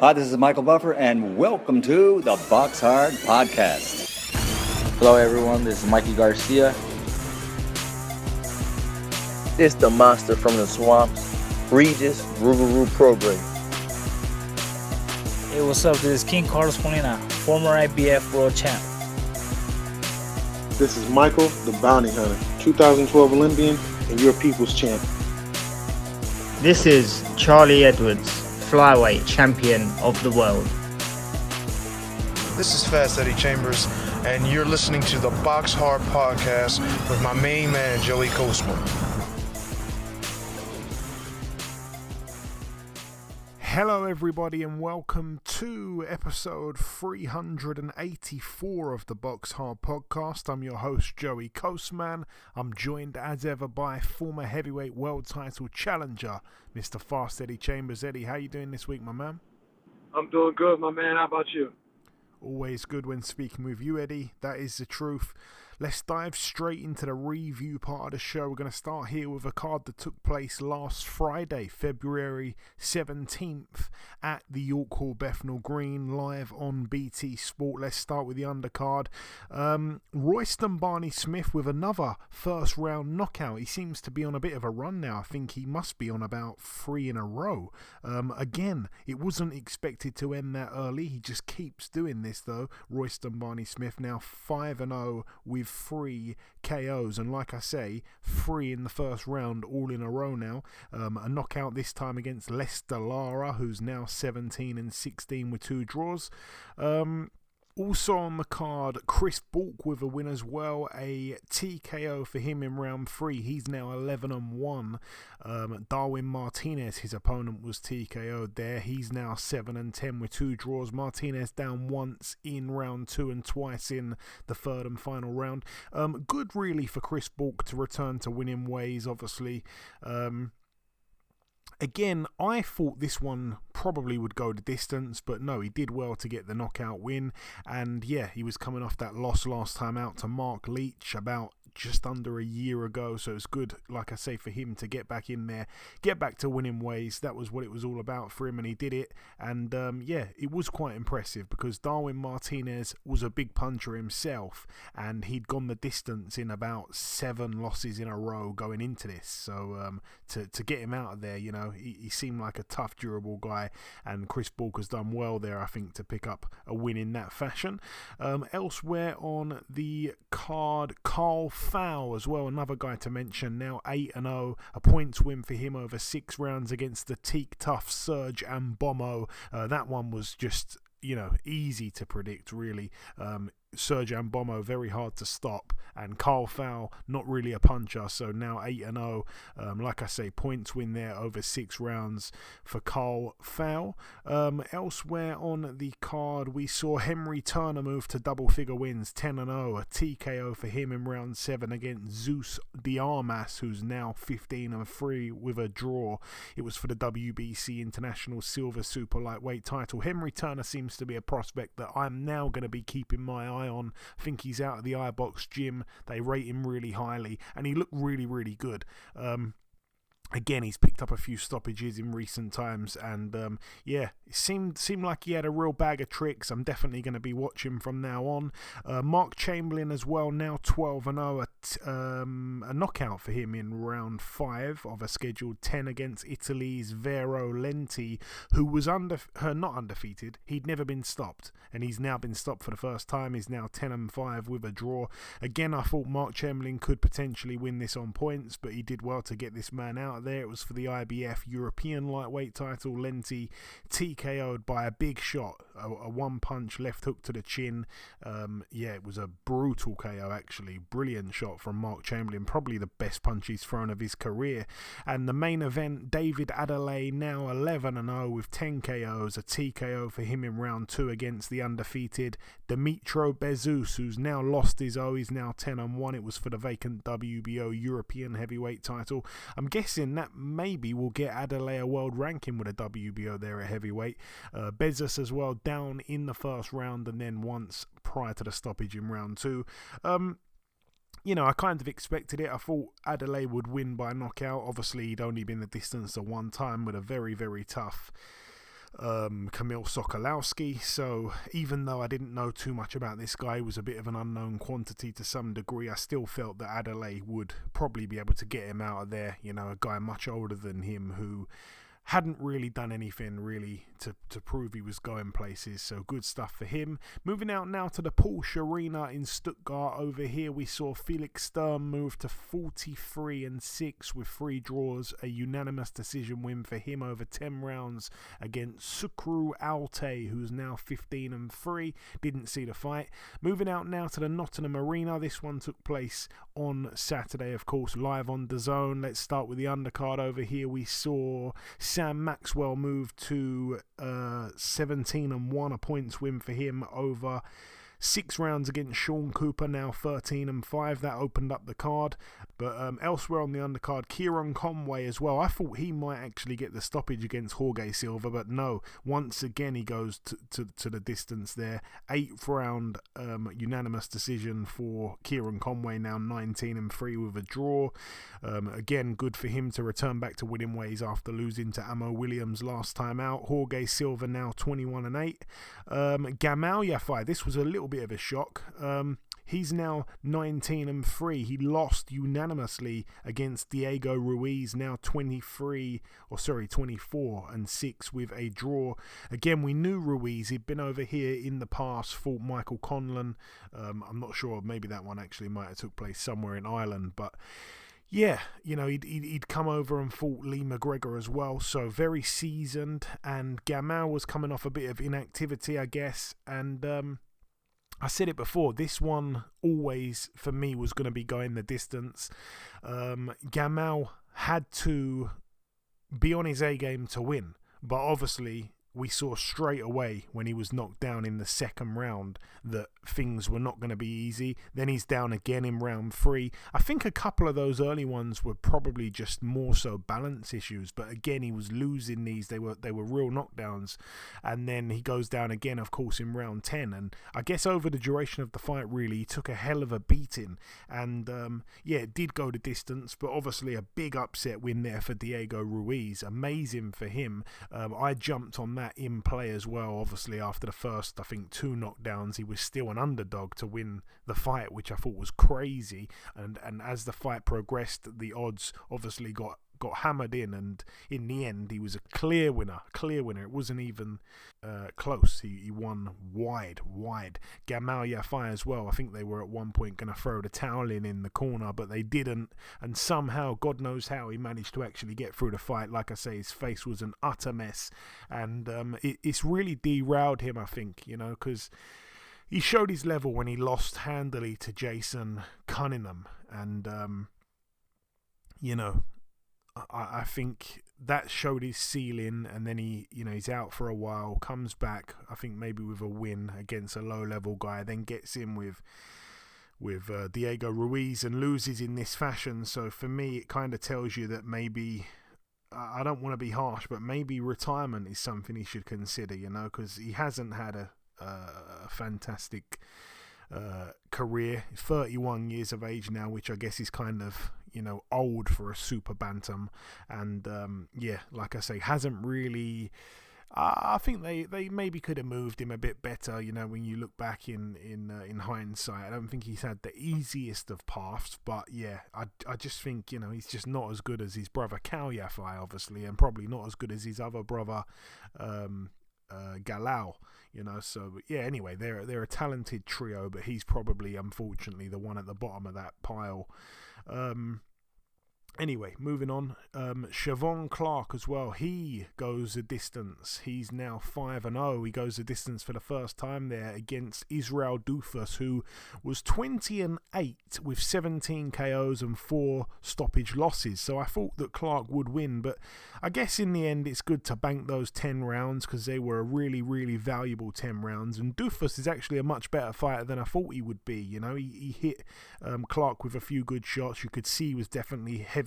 Hi, this is Michael Buffer, and welcome to the BoxHard Podcast. Hello, everyone. This is Mikey Garcia. This the monster from the swamps, Regis Rougarou Program. Hey, what's up? This is King Carlos Molina, former IBF world champ. This is Michael, the Bounty Hunter, 2012 Olympian and your people's champ. This is Charlie Edwards, flyweight champion of the world. This is Fast Eddie Chambers, and you're listening to the BoxHard Podcast with my main man, Joey Coastman. Hello everybody and welcome to episode 384 of the BoxHard Podcast. I'm your host Joey Coastman. I'm joined as ever by former heavyweight world title challenger Mr. Fast Eddie Chambers. Eddie, how you doing this week, my man? I'm doing good, my man. How about you? Always good when speaking with you, Eddie. That is the truth. Let's dive straight into the review part of the show. We're going to start here with a card that took place last Friday, February 17th at the York Hall Bethnal Green, live on BT Sport. Let's start with the undercard. Royston Barney-Smith with another first round knockout. He seems to be on a bit of a run now. I think he must be on about 3 in a row. Again, it wasn't expected to end that early. He just keeps doing this though. Royston Barney-Smith now 5-0 with 3 KOs, and like I say, 3 in the first round all in a row now. A knockout this time against Lara, who's now 17-16 with 2 draws. Also on the card, Chris Bulk with a win as well, a TKO for him in round 3. He's now 11-1. Darwin Martinez, his opponent, was TKO'd there. He's now 7-10 with 2 draws. Martinez down once in round 2 and twice in the third and final round. Good really for Chris Bulk to return to winning ways, obviously. Again, I thought this one probably would go the distance, but no, he did well to get the knockout win. And yeah, he was coming off that loss last time out to Mark Leach about just under a year ago, so it's good, like I say, for him to get back in there, get back to winning ways. That was what it was all about for him, and he did it. And yeah, it was quite impressive because Darwin Martinez was a big puncher himself, and he'd gone the distance in about 7 losses in a row going into this. So to get him out of there, you know, he seemed like a tough, durable guy, and Chris Bulk has done well there, I think, to pick up a win in that fashion. Elsewhere on the card, Carl Fowl as well, another guy to mention, now 8-0, a points win for him over 6 rounds against the teak tough Serge Ambomo. That one was just, you know, easy to predict really. Serge Ambomo very hard to stop, and Carl Fowl not really a puncher, so now 8-0. Like I say, points win there over 6 rounds for Carl Fowl. Elsewhere on the card, we saw Henry Turner move to double figure wins, 10-0, a TKO for him in round 7 against Zeus Diarmas, who's now 15-3 with a draw. It was for the WBC International Silver Super Lightweight title. Henry Turner seems to be a prospect that I'm now going to be keeping my eye on. I think he's out of the iBox gym. They rate him really highly, and he looked really, really good. Again, he's picked up a few stoppages in recent times, and yeah, it seemed like he had a real bag of tricks. I'm definitely going to be watching from now on. Mark Chamberlain as well, now 12-0, a knockout for him in round 5 of a scheduled 10 against Italy's Vero Lenti, who was not undefeated. He'd never been stopped, and he's now been stopped for the first time. He's now 10-5 with a draw. Again, I thought Mark Chamberlain could potentially win this on points, but he did well to get this man out there. It was for the IBF European lightweight title. Lenti TKO'd by a big shot, a one-punch left hook to the chin. Yeah, it was a brutal KO actually. Brilliant shot from Mark Chamberlain, probably the best punch he's thrown of his career. And the main event, David Adelaide now 11-0 with 10 KOs, a TKO for him in round 2 against the undefeated Dimitro Bezus, who's now lost his O. He's now 10-1. It was for the vacant WBO European heavyweight title. I'm guessing that maybe will get Adelaide a world ranking with a WBO there at heavyweight. Bezus as well down in the first round, and then once prior to the stoppage in round 2. You know, I kind of expected it. I thought Adelaide would win by knockout. Obviously, he'd only been the distance at one time with a very, very tough Kamil Sokolowski. So even though I didn't know too much about this guy, he was a bit of an unknown quantity to some degree, I still felt that Adelaide would probably be able to get him out of there. You know, a guy much older than him who hadn't really done anything really to prove he was going places, so good stuff for him. Moving out now to the Porsche Arena in Stuttgart. Over here we saw Felix Sturm move to 43-6 with 3 draws, a unanimous decision win for him over 10 rounds against Sukru Alte, who's now 15-3. Didn't see the fight. Moving out now to the Nottingham Arena. This one took place on Saturday, of course, live on DAZN. Let's start with the undercard. Over here we saw Sam Maxwell moved to 17-1, a points win for him over 6 rounds against Sean Cooper, now 13-5. That opened up the card. But elsewhere on the undercard, Kieran Conway as well. I thought he might actually get the stoppage against Jorge Silva, but no. Once again, he goes to the distance there. 8th round unanimous decision for Kieran Conway, now 19-3 with a draw. Again, good for him to return back to winning ways after losing to Amo Williams last time out. Jorge Silva now 21-8. Gamal Yafai, this was a little bit of a shock. He's now 19-3. He lost unanimously against Diego Ruiz, now 24-6 with a draw. Again, we knew Ruiz. He'd been over here in the past, fought Michael Conlon. I'm not sure, maybe that one actually might have took place somewhere in Ireland, but yeah, you know, he'd come over and fought Lee McGregor as well, so very seasoned. And Gamal was coming off a bit of inactivity, I guess, and I said it before, this one always, for me, was going to be going the distance. Gamal had to be on his A-game to win, but obviously we saw straight away when he was knocked down in the second round that things were not going to be easy. Then he's down again in round 3. I think a couple of those early ones were probably just more so balance issues, but again he was losing these. They were real knockdowns, and then he goes down again, of course, in round 10. And I guess over the duration of the fight, really, he took a hell of a beating. And yeah, it did go the distance, but obviously a big upset win there for Diego Ruiz. Amazing for him. I jumped on that in play as well. Obviously after the first, I think, 2 knockdowns, he was still an underdog to win the fight, which I thought was crazy. And as the fight progressed, the odds obviously got hammered in, and in the end he was a clear winner. It wasn't even close. He won wide. Gamal Yafai as well, I think they were at one point going to throw the towel in the corner, but they didn't, and somehow, God knows how, he managed to actually get through the fight. Like I say, his face was an utter mess, and it's really derailed him, I think, you know, because he showed his level when he lost handily to Jason Cunningham, and you know, I think that showed his ceiling, and then he's out for a while, comes back, I think maybe with a win against a low-level guy, then gets in with Diego Ruiz and loses in this fashion. So for me, it kind of tells you that maybe, I don't want to be harsh, but maybe retirement is something he should consider, you know, because he hasn't had a fantastic career. He's 31 years of age now, which I guess is kind of, you know, old for a super bantam. And yeah, like I say, hasn't really, I think they maybe could have moved him a bit better, you know, when you look back in hindsight. I don't think he's had the easiest of paths, but yeah, I just think, you know, he's just not as good as his brother Cal Yafai, obviously, and probably not as good as his other brother Galal, you know. So yeah, anyway, they're a talented trio, but he's probably, unfortunately, the one at the bottom of that pile. Anyway, moving on. Siobhan Clark as well. He goes a distance. He's now 5-0. He goes a distance for the first time there against Israel Dufus, who was 20-8 with 17 KOs and 4 stoppage losses. So I thought that Clark would win, but I guess in the end it's good to bank those 10 rounds because they were a really, really valuable 10 rounds. And Dufus is actually a much better fighter than I thought he would be. You know, he hit Clark with a few good shots. You could see he was definitely heavy-handed.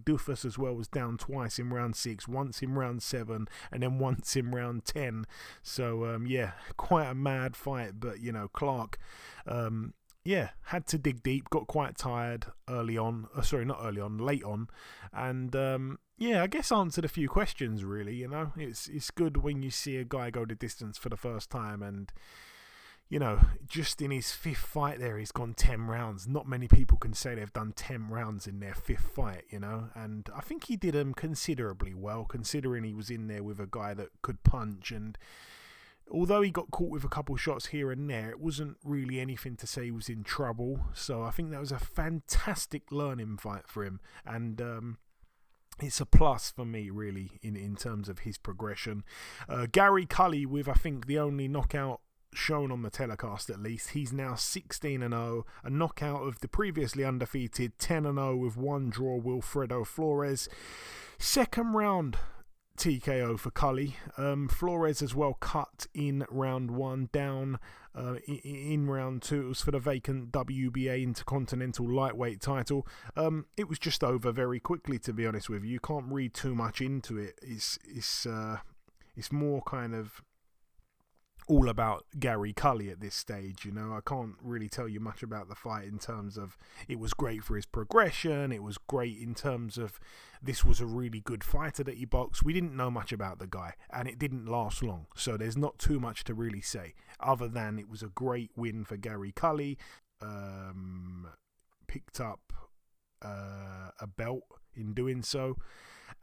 Dufus as well was down twice in round 6, once in round 7, and then once in round 10. So yeah, quite a mad fight. But you know, Clark, yeah, had to dig deep, got quite tired late on. And yeah, I guess answered a few questions, really. You know, it's good when you see a guy go the distance for the first time. And, you know, just in his 5th fight there, he's gone 10 rounds. Not many people can say they've done 10 rounds in their 5th fight, you know. And I think he did them considerably well, considering he was in there with a guy that could punch. And although he got caught with a couple shots here and there, it wasn't really anything to say he was in trouble. So I think that was a fantastic learning fight for him. And it's a plus for me, really, in terms of his progression. Gary Cully with, I think, the only knockout shown on the telecast, at least. He's now 16-0, a knockout of the previously undefeated 10-0 with 1 draw Wilfredo Flores. Second round TKO for Cully. Flores as well cut in round 1, down in round 2. It was for the vacant WBA Intercontinental Lightweight title. It was just over very quickly, to be honest with you. You can't read too much into it. It's more kind of all about Gary Cully at this stage, you know. I can't really tell you much about the fight in terms of it was great for his progression, it was great in terms of this was a really good fighter that he boxed. We didn't know much about the guy, and it didn't last long, so there's not too much to really say, other than it was a great win for Gary Cully. Picked up a belt in doing so.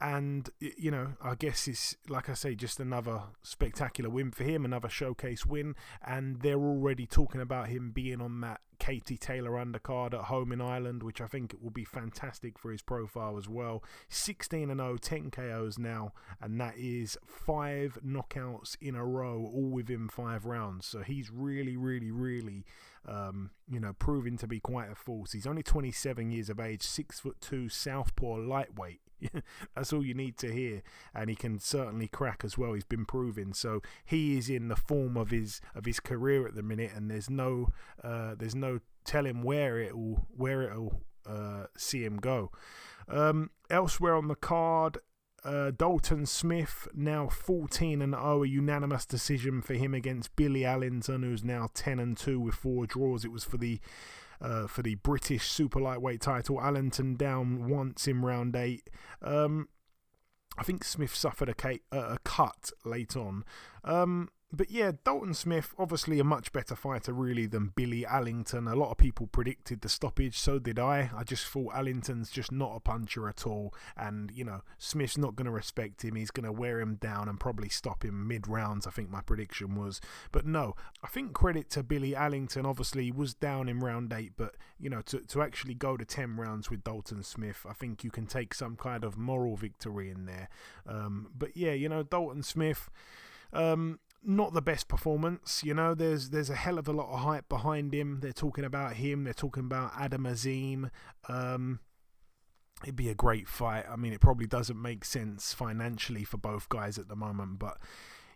And, you know, I guess it's, like I say, just another spectacular win for him, another showcase win. And they're already talking about him being on that Katie Taylor undercard at home in Ireland, which I think will be fantastic for his profile as well. 16-0, 10 KOs now, and that is 5 knockouts in a row, all within 5 rounds. So he's really, really, really, you know, proving to be quite a force. He's only 27 years of age, 6'2", southpaw lightweight. That's all you need to hear, and he can certainly crack as well. He's been proving, so he is in the form of his career at the minute, and there's no telling where it'll see him go. Elsewhere on the card, Dalton Smith, now 14-0, a unanimous decision for him against Billy Allington, who's now 10-2 with 4 draws. It was for the British super lightweight title. Allington down once in round 8. I think Smith suffered a cut late on. But yeah, Dalton Smith, obviously a much better fighter really than Billy Allington. A lot of people predicted the stoppage, so did I. I just thought Allington's just not a puncher at all. And, you know, Smith's not going to respect him. He's going to wear him down and probably stop him mid-rounds, I think my prediction was. But no, I think credit to Billy Allington. Obviously, he was down in round 8, but, you know, to actually go to 10 rounds with Dalton Smith, I think you can take some kind of moral victory in there. But yeah, you know, Dalton Smith... not the best performance, you know. There's a hell of a lot of hype behind him. They're talking about him. They're talking about Adam Azim. It'd be a great fight. I mean, it probably doesn't make sense financially for both guys at the moment, but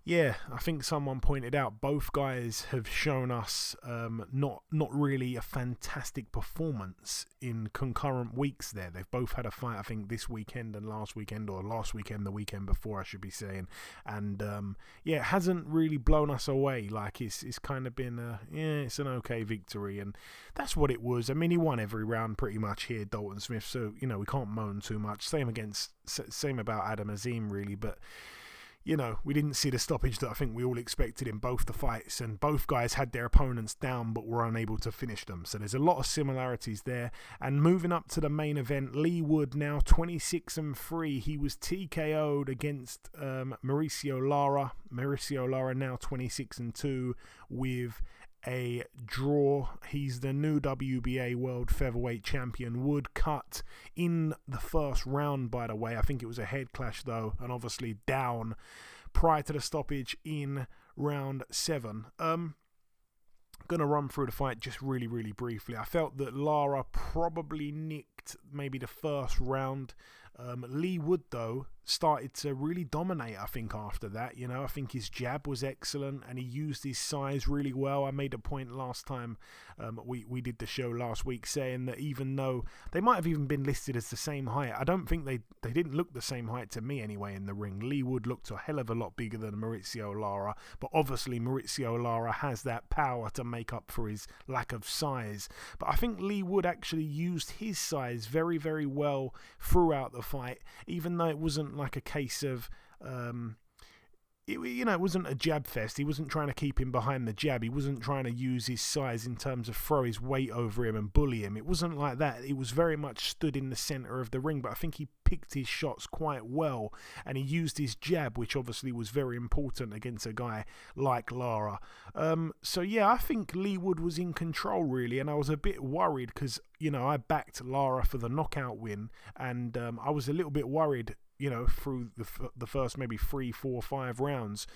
yeah, I think someone pointed out both guys have shown us not really a fantastic performance in concurrent weeks there. They've both had a fight, I think, this weekend and last weekend, or last weekend, the weekend before, I should be saying. And yeah, it hasn't really blown us away. Like, it's kind of been it's an okay victory, and that's what it was. I mean, he won every round pretty much here, Dalton Smith, so, you know, we can't moan too much. Same about Adam Azim, really, but you know, we didn't see the stoppage that I think we all expected in both the fights, and both guys had their opponents down but were unable to finish them. So there's a lot of similarities there. And moving up to the main event, Lee Wood now 26-3. He was TKO'd against Mauricio Lara. Mauricio Lara now 26-2 with a draw. He's the new WBA World Featherweight Champion. Wood cut in the first round, by the way. I think it was a head clash though, and obviously down prior to the stoppage in round 7. Gonna run through the fight just really, really briefly. I felt that Lara probably nicked maybe the first round. Lee Wood though started to really dominate, I think, after that. You know, I think his jab was excellent and he used his size really well. I made a point last time we did the show last week saying that even though they might have even been listed as the same height, I don't think they didn't look the same height to me anyway in the ring. Lee Wood looked a hell of a lot bigger than Maurizio Lara, but obviously Maurizio Lara has that power to make up for his lack of size. But I think Lee Wood actually used his size very, very well throughout the fight, even though it wasn't like a case of it wasn't a jab fest. He wasn't trying to keep him behind the jab. He wasn't trying to use his size in terms of throw his weight over him and bully him. It wasn't like that. It was very much stood in the center of the ring, but I think he picked his shots quite well, and he used his jab, which obviously was very important against a guy like Lara. So yeah, I think Lee Wood was in control really, and I was a bit worried because, you know, I backed Lara for the knockout win, and I was a little bit worried, you know, through the first maybe 3, 4, 5 rounds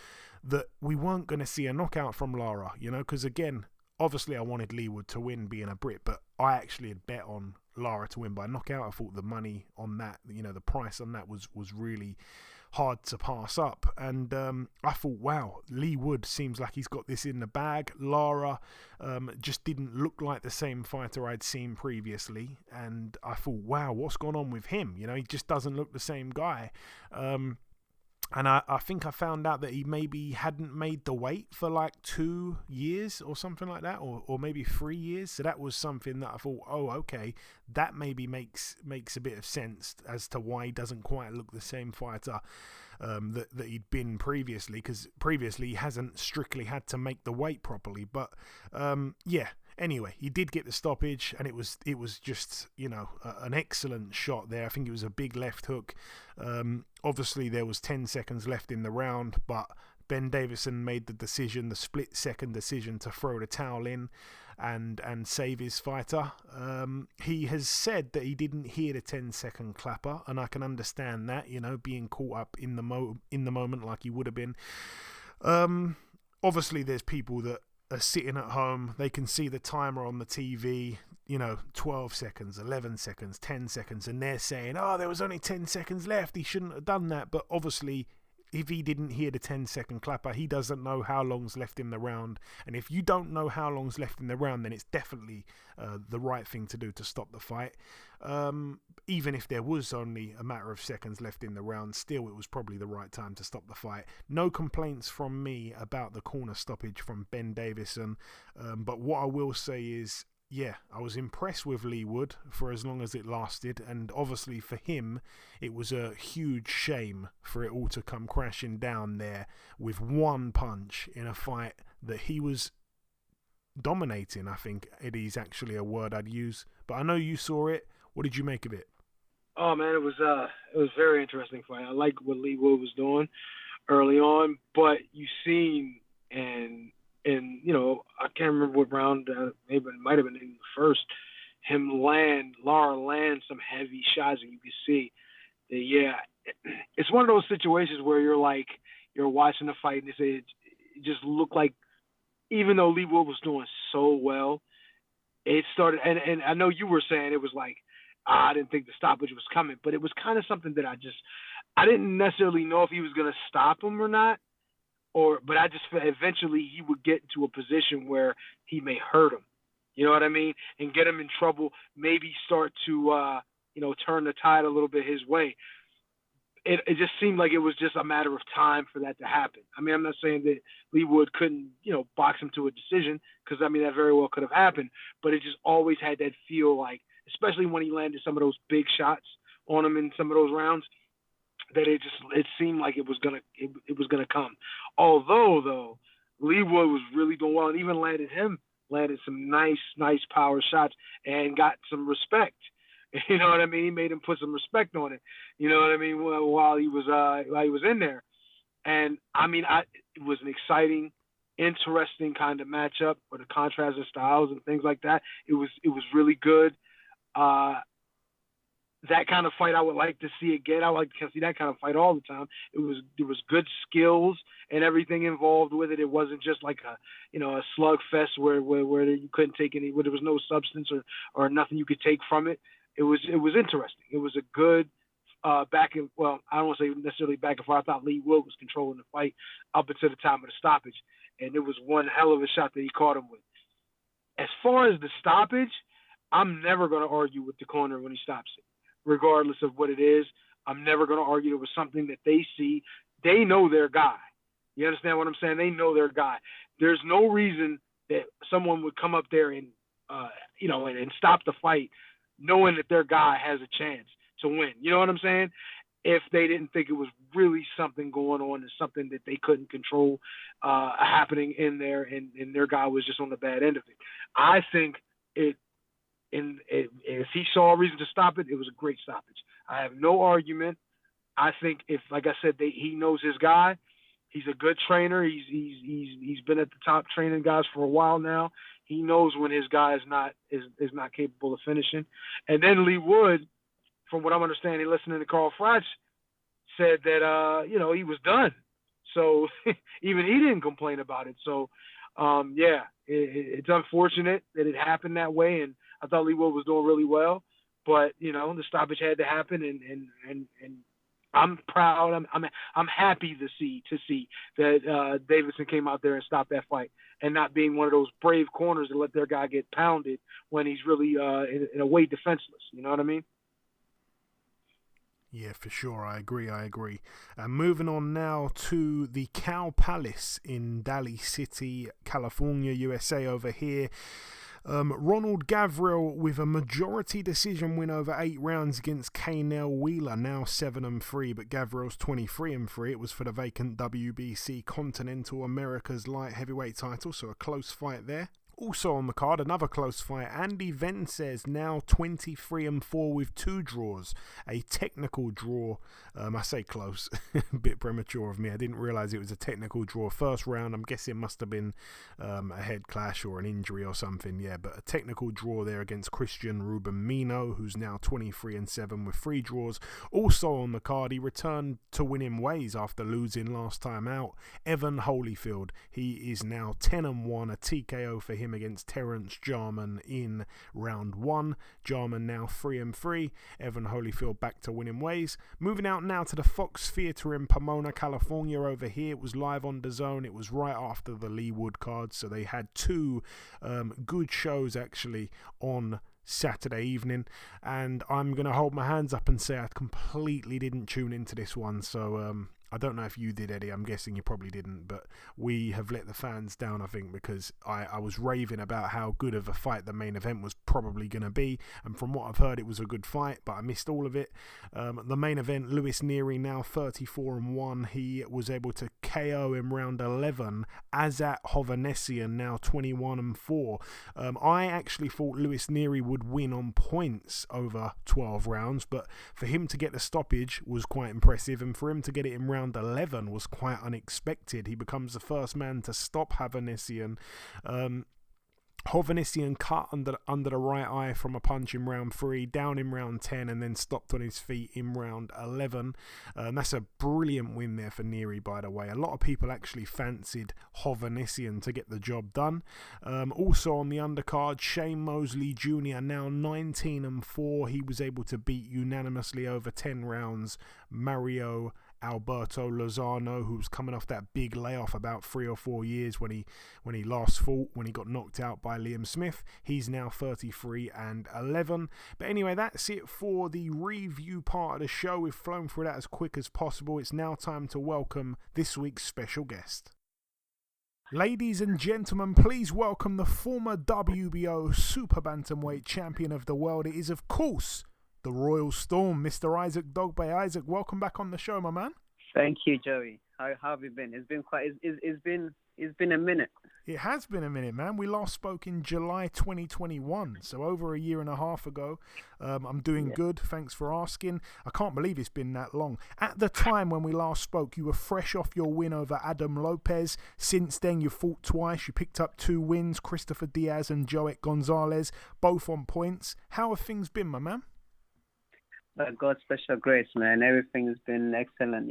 that we weren't going to see a knockout from Lara, you know, because again, obviously I wanted Lee Wood to win being a Brit, but I actually had bet on Lara to win by knockout. I thought the money on that, you know, the price on that was really hard to pass up, and I thought, wow, Lee Wood seems like he's got this in the bag. Lara just didn't look like the same fighter I'd seen previously, and I thought, wow, what's gone on with him? You know, he just doesn't look the same guy. And I think I found out that he maybe hadn't made the weight for like 2 years or something like that, or maybe 3 years. So that was something that I thought, oh, okay, that maybe makes a bit of sense as to why he doesn't quite look the same fighter that he'd been previously, because previously he hasn't strictly had to make the weight properly. But yeah. Anyway, he did get the stoppage, and it was just, you know, an excellent shot there. I think it was a big left hook. Obviously, there was 10 seconds left in the round, but Ben Davison made the decision, the split-second decision, to throw the towel in and save his fighter. He has said that he didn't hear the 10-second clapper, and I can understand that, you know, being caught up in the moment like he would have been. Obviously, there's people that are sitting at home, they can see the timer on the TV, you know, 12 seconds, 11 seconds, 10 seconds, and they're saying, oh, there was only 10 seconds left, he shouldn't have done that. But obviously, if he didn't hear the 10-second clapper, he doesn't know how long's left in the round. And if you don't know how long's left in the round, then it's definitely the right thing to do to stop the fight. Even if there was only a matter of seconds left in the round, still it was probably the right time to stop the fight. No complaints from me about the corner stoppage from Ben Davison. But what I will say is, yeah, I was impressed with Lee Wood for as long as it lasted, and obviously for him, it was a huge shame for it all to come crashing down there with one punch in a fight that he was dominating. I think Eddie's actually a word I'd use, but I know you saw it. What did you make of it? Oh man, it was very interesting fight. I like what Lee Wood was doing early on, but you seen and you know, I can't remember what round, maybe it might have been in the first, Lara land some heavy shots, and you can see that, yeah, it's one of those situations where you're watching the fight, and it just looked like, even though Lee Wood was doing so well, it started, and I know you were saying it was like, I didn't think the stoppage was coming, but it was kind of something that I didn't necessarily know if he was going to stop him or not. But I just felt eventually he would get into a position where he may hurt him, you know what I mean, and get him in trouble. Maybe start to, turn the tide a little bit his way. It just seemed like it was just a matter of time for that to happen. I mean, I'm not saying that Lee Wood couldn't, box him to a decision, because I mean that very well could have happened. But it just always had that feel like, especially when he landed some of those big shots on him in some of those rounds, that it seemed like it was gonna come. Although though, Lee Wood was really doing well, and even landed some nice power shots and got some respect. You know what I mean? He made him put some respect on it. You know what I mean? While he was in there, and I mean, it was an exciting, interesting kind of matchup with the contrast of styles and things like that. It was really good. That kind of fight I would like to see again. I would like to see that kind of fight all the time. There was good skills and everything involved with it. It wasn't just like a slugfest where you couldn't take where there was no substance or nothing you could take from it. It was interesting. It was a good back and well, I don't want to say necessarily back and forth. I thought Lee Wood was controlling the fight up until the time of the stoppage, and it was one hell of a shot that he caught him with. As far as the stoppage, I'm never going to argue with the corner when he stops it, regardless of what it is. I'm never going to argue. There was something that they see. They know their guy. You understand what I'm saying? They know their guy. There's no reason that someone would come up there and and stop the fight knowing that their guy has a chance to win. You know what I'm saying? If they didn't think it was really something going on and something that they couldn't control happening in there, and their guy was just on the bad end of it. I think if he saw a reason to stop it, it was a great stoppage. I have no argument. I think if, like I said, he knows his guy. He's a good trainer. He's been at the top training guys for a while now. He knows when his guy is not capable of finishing. And then Lee Wood, from what I'm understanding, listening to Carl Froch, said that he was done. So even he didn't complain about it. So it's unfortunate that it happened that way. And I thought Lee Wood was doing really well, but the stoppage had to happen, and I'm proud. I'm happy to see that Davidson came out there and stopped that fight, and not being one of those brave corners that let their guy get pounded when he's really in a way defenseless. You know what I mean? Yeah, for sure. I agree. And moving on now to the Cow Palace in Daly City, California, USA over here. Ronald Gavriel with a majority decision win over 8 rounds against Kaynell Wheeler, now 7-3, but Gavriel's 23-3. It was for the vacant WBC Continental America's light heavyweight title, so a close fight there. Also on the card, another close fight. Andy Vences now 23-4 with 2 draws. A technical draw. I say close. A bit premature of me. I didn't realise it was a technical draw. First round, I'm guessing it must have been a head clash or an injury or something. Yeah, but a technical draw there against Christian Rubamino, who's now 23-7 with 3 draws. Also on the card, he returned to winning ways after losing last time out. Evan Holyfield. He is now 10-1, a TKO for him against Terence Jarman in round 1. Jarman now 3-3. Evan Holyfield back to winning ways. Moving out now to the Fox Theatre in Pomona, California over here. It was live on DAZN. It was right after the Lee Wood card, so they had 2 good shows actually on Saturday evening, and I'm going to hold my hands up and say I completely didn't tune into this one, so I don't know if you did, Eddie. I'm guessing you probably didn't, but we have let the fans down, I think, because I was raving about how good of a fight the main event was probably going to be, and from what I've heard, it was a good fight, but I missed all of it. The main event, Luis Nery now 34-1. He was able to KO in round 11. Azat Hovhannissian now 21-4. I actually thought Luis Nery would win on points over 12 rounds, but for him to get the stoppage was quite impressive, and for him to get it in round 11 was quite unexpected. He becomes the first man to stop Hovhannissian. Hovhannissian cut under the right eye from a punch in round 3, down in round 10, and then stopped on his feet in round 11. That's a brilliant win there for Nery, by the way. A lot of people actually fancied Hovhannissian to get the job done. Also on the undercard, Shane Mosley Jr. now 19-4. He was able to beat unanimously over 10 rounds Mario Alberto Lozano, who's coming off that big layoff about 3 or 4 years when he last fought, when he got knocked out by Liam Smith. He's now 33-11. But anyway, that's it for the review part of the show. We've flown through that as quick as possible. It's now time to welcome this week's special guest. Ladies and gentlemen, please welcome the former WBO Super-Bantamweight champion of the world. It is, of course, the Royal Storm, Mr. Isaac Dogboe. Isaac, welcome back on the show, my man. Thank you, Joey. How have you been? It's been a minute. It has been a minute, man. We last spoke in July 2021, so over a year and a half ago. I'm doing good. Thanks for asking. I can't believe it's been that long. At the time when we last spoke, you were fresh off your win over Adam Lopez. Since then, you fought twice. You picked up 2 wins, Christopher Diaz and Joet Gonzalez, both on points. How have things been, my man? God's special grace, man. Everything has been excellent,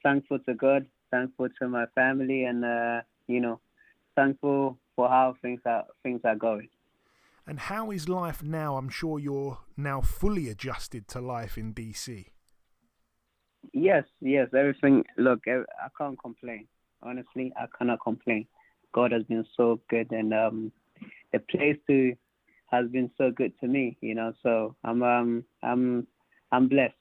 Thankful to God, thankful to my family, and thankful for how things are going. And how is life now? I'm sure you're now fully adjusted to life in DC. Yes, everything. Look, I can't complain. Honestly, I cannot complain. God has been so good, and the place too has been so good to me. So I'm blessed.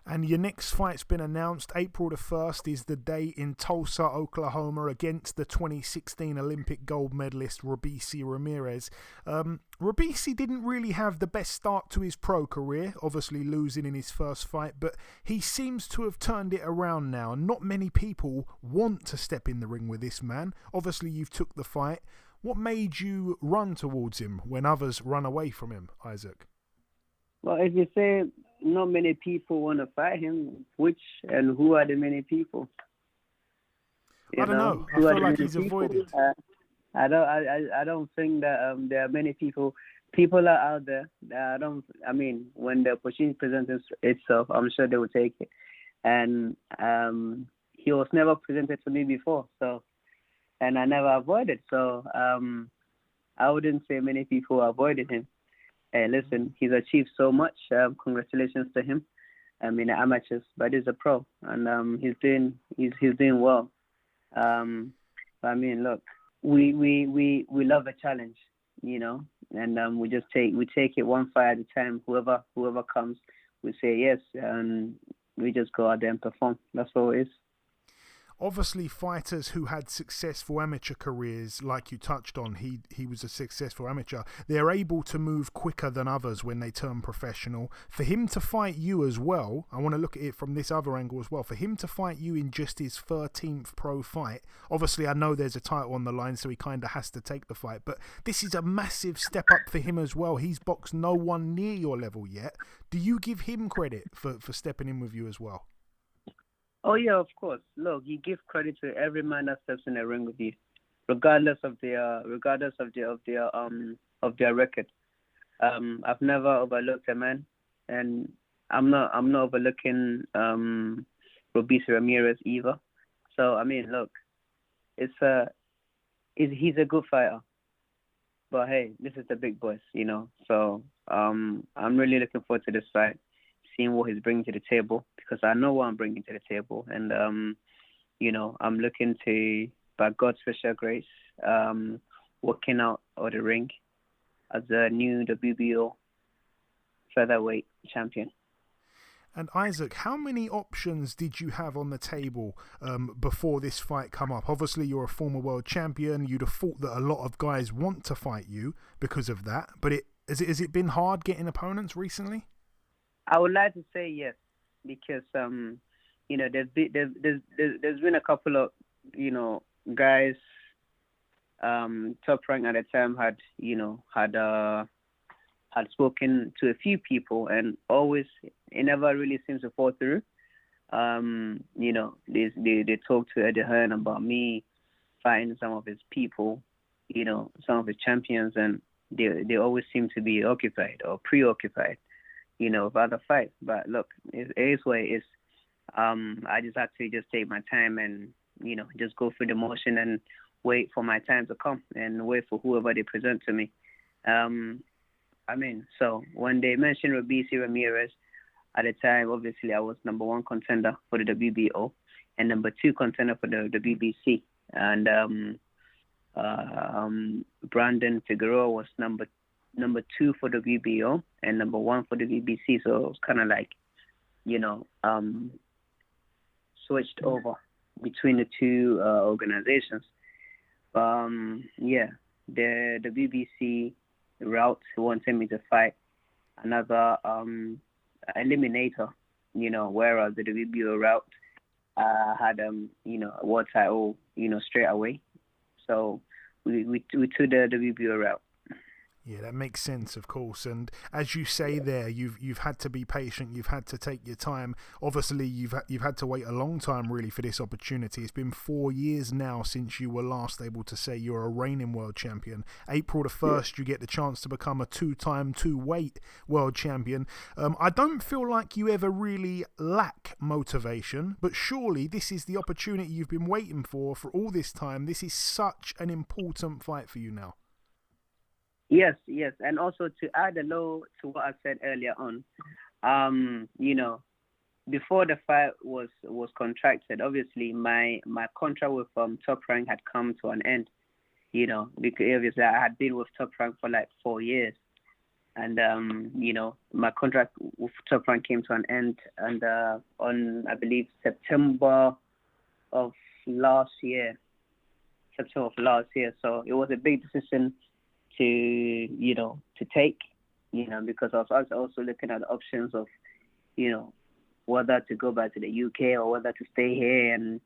And your next fight's been announced. April the 1st is the day in Tulsa, Oklahoma, against the 2016 Olympic gold medalist Robeisy Ramirez. Robeisy didn't really have the best start to his pro career, obviously losing in his first fight, but he seems to have turned it around now. And not many people want to step in the ring with this man. Obviously, you've took the fight. What made you run towards him when others run away from him, Isaac? Well, if you say not many people want to fight him, which and who are the many people? I don't know. I feel like he's avoided. I don't think that there are many people. People are out there. When the opportunity presents itself, I'm sure they will take it. And he was never presented to me before, and I never avoided. So I wouldn't say many people avoided him. Hey, listen, he's achieved so much. Congratulations to him. In the amateurs, but he's a pro, and he's doing well. Look, we love a challenge, and we take it one fight at a time. Whoever comes, we say yes, and we just go out there and perform. That's all it is. Obviously, fighters who had successful amateur careers, like you touched on, he was a successful amateur, they're able to move quicker than others when they turn professional. For him to fight you as well, I want to look at it from this other angle as well, for him to fight you in just his 13th pro fight, obviously I know there's a title on the line, so he kind of has to take the fight, but this is a massive step up for him as well. He's boxed no one near your level yet. Do you give him credit for stepping in with you as well? Oh yeah, of course. Look, you give credit to every man that steps in the ring with you, regardless of their record. I've never overlooked a man, and I'm not overlooking Robeisy Ramirez either. So look, he's a good fighter, but hey, this is the big boys, So I'm really looking forward to this fight, seeing what he's bringing to the table, because I know what I'm bringing to the table. And, I'm looking to, by God's special grace, working out of the ring as a new WBO featherweight champion. And Isaac, how many options did you have on the table before this fight come up? Obviously, you're a former world champion. You'd have thought that a lot of guys want to fight you because of that. But has it been hard getting opponents recently? I would like to say yes, because there's been a couple of guys top rank at the time had spoken to a few people, and always it never really seems to fall through. They talk to Eddie Hearn about me fighting some of his people, some of his champions, and they always seem to be occupied or preoccupied, with other fights. But look, it is what it is. I just have to just take my time and, just go through the motion and wait for my time to come and wait for whoever they present to me. So when they mentioned Robeisy Ramirez, at the time, obviously I was number one contender for the WBO and number two contender for the WBC. And Brandon Figueroa was number two for the WBO and number one for the WBC. So it was kind of like, switched over between the two organizations. The WBC route wanted me to fight another eliminator, whereas the WBO route had a world title, straight away. So we took the WBO route. Yeah, that makes sense, of course. And as you say there, you've had to be patient. You've had to take your time. Obviously, you've had to wait a long time, really, for this opportunity. It's been 4 years now since you were last able to say you're a reigning world champion. April the 1st, you get the chance to become a two-time, two-weight world champion. I don't feel like you ever really lack motivation, but surely this is the opportunity you've been waiting for all this time. This is such an important fight for you now. Yes, yes, and also to add a little to what I said earlier on, you know, before the fight was contracted, obviously my contract with Top Rank had come to an end. You know, because obviously I had been with Top Rank for like 4 years, and you know, my contract with Top Rank came to an end, and on I believe September of last year. So it was a big decision to take, you know, because I was also looking at the options of, you know, whether to go back to the UK or whether to stay here, and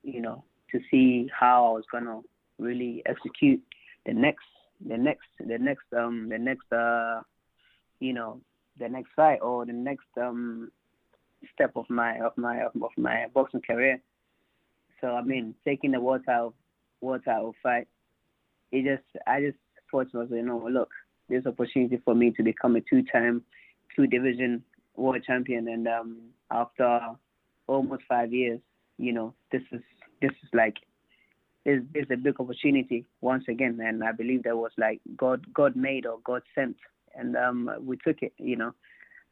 you know, to see how I was gonna really execute the next fight or the next step of my boxing career. So I mean, taking the world title fight, I just thought it was, you know, look, there's opportunity for me to become a two-division world champion, and after almost 5 years, you know, this is like is a big opportunity once again, and I believe that was like God made or God sent, and we took it, you know.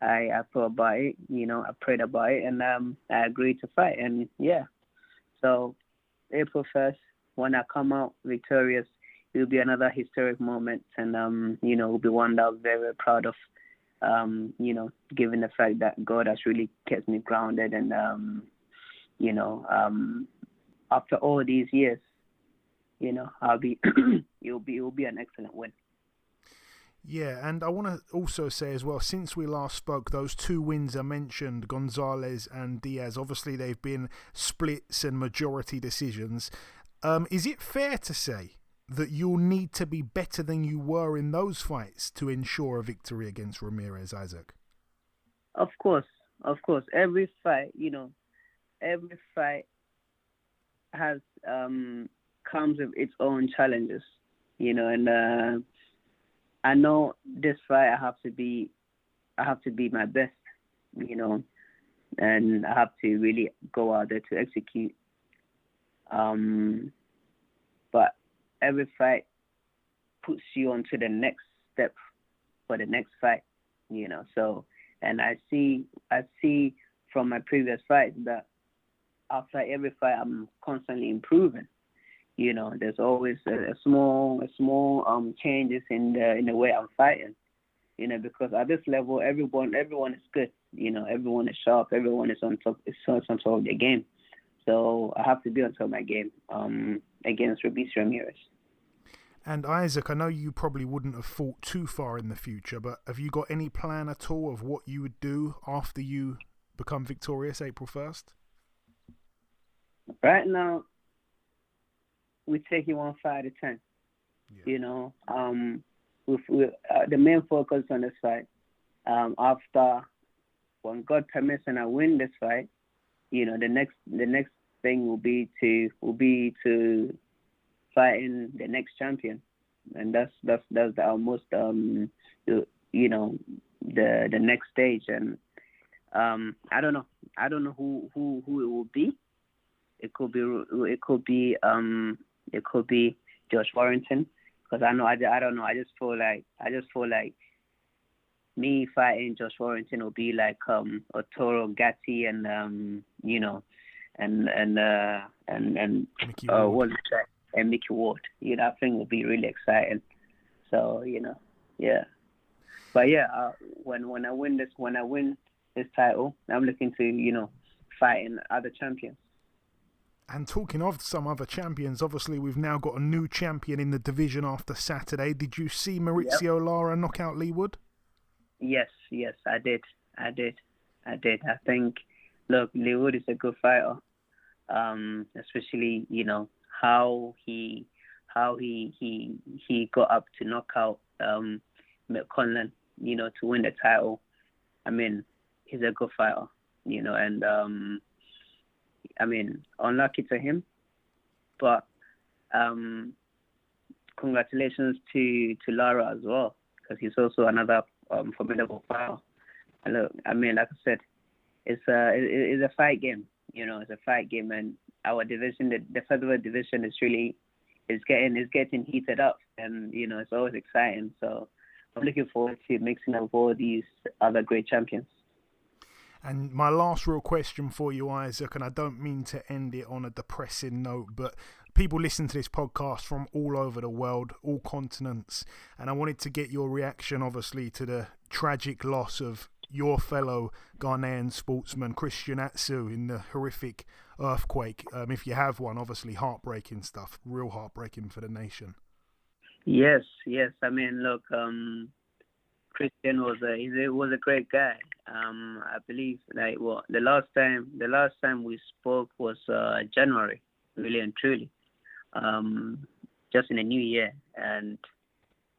I thought about it, you know, I prayed about it, and I agreed to fight, and yeah. So April 1st, when I come out victorious, it will be another historic moment, and you know, it will be one that I'm very, very proud of. You know, given the fact that God has really kept me grounded, and you know, after all these years, you know, I'll be it will be an excellent win. Yeah, and I want to also say as well, since we last spoke, those 2 wins I mentioned, Gonzalez and Diaz, obviously they've been splits and majority decisions. Is it fair to say that you'll need to be better than you were in those fights to ensure a victory against Ramirez, Isaac? Of course. Every fight, you know, has comes with its own challenges, you know, and I know this fight I have to be my best, you know, and I have to really go out there to execute. But every fight puts you onto the next step for the next fight, you know. So, and I see from my previous fights that after every fight I'm constantly improving. You know, there's always a small changes in the way I'm fighting. You know, because at this level, everyone is good. You know, everyone is sharp. Everyone is on top of their game. So I have to be on top of my game against Robeisy Ramirez. And Isaac, I know you probably wouldn't have fought too far in the future, but have you got any plan at all of what you would do after you become victorious April 1st? Right now, we take it 1 fight at a time. Yeah. You know, with the main focus on this fight. After, when God permits and I win this fight, you know, the next thing will be to fight in the next champion, and that's our most you know, the next stage. And I don't know who it will be. It could be Josh Warrington, because I don't know. I just feel like me fighting Josh Warrington will be like a Toro Gatti and you know, and Mickey Ward. what is that? And Mickey Ward. You know, I think it will be really exciting. So, you know, yeah. But yeah, when I win this title, I'm looking to, you know, fight in other champions. And talking of some other champions, obviously we've now got a new champion in the division after Saturday. Did you see Maurizio Lara knock out Lee Wood? Yes, I did. I think, look, Lee Wood is a good fighter. Especially, you know, how he got up to knock out McConlin, you know, to win the title. I mean, he's a good fighter, you know, and I mean, unlucky to him, but congratulations to Lara as well, because he's also another formidable fighter. And look, I mean, like I said, it's a fight game, you know, it's a fight game, and our division, the featherweight division, is getting heated up, and it's always exciting. So I'm looking forward to mixing up all these other great champions. And my last real question for you, Isaac, and I don't mean to end it on a depressing note, but people listen to this podcast from all over the world, all continents, and I wanted to get your reaction, obviously, to the tragic loss of your fellow Ghanaian sportsman, Christian Atsu, in the horrific earthquake. If you have one, obviously heartbreaking stuff, real heartbreaking for the nation. Yes. I mean, look, Christian was a great guy. I believe the last time we spoke was January, really and truly, just in the new year, and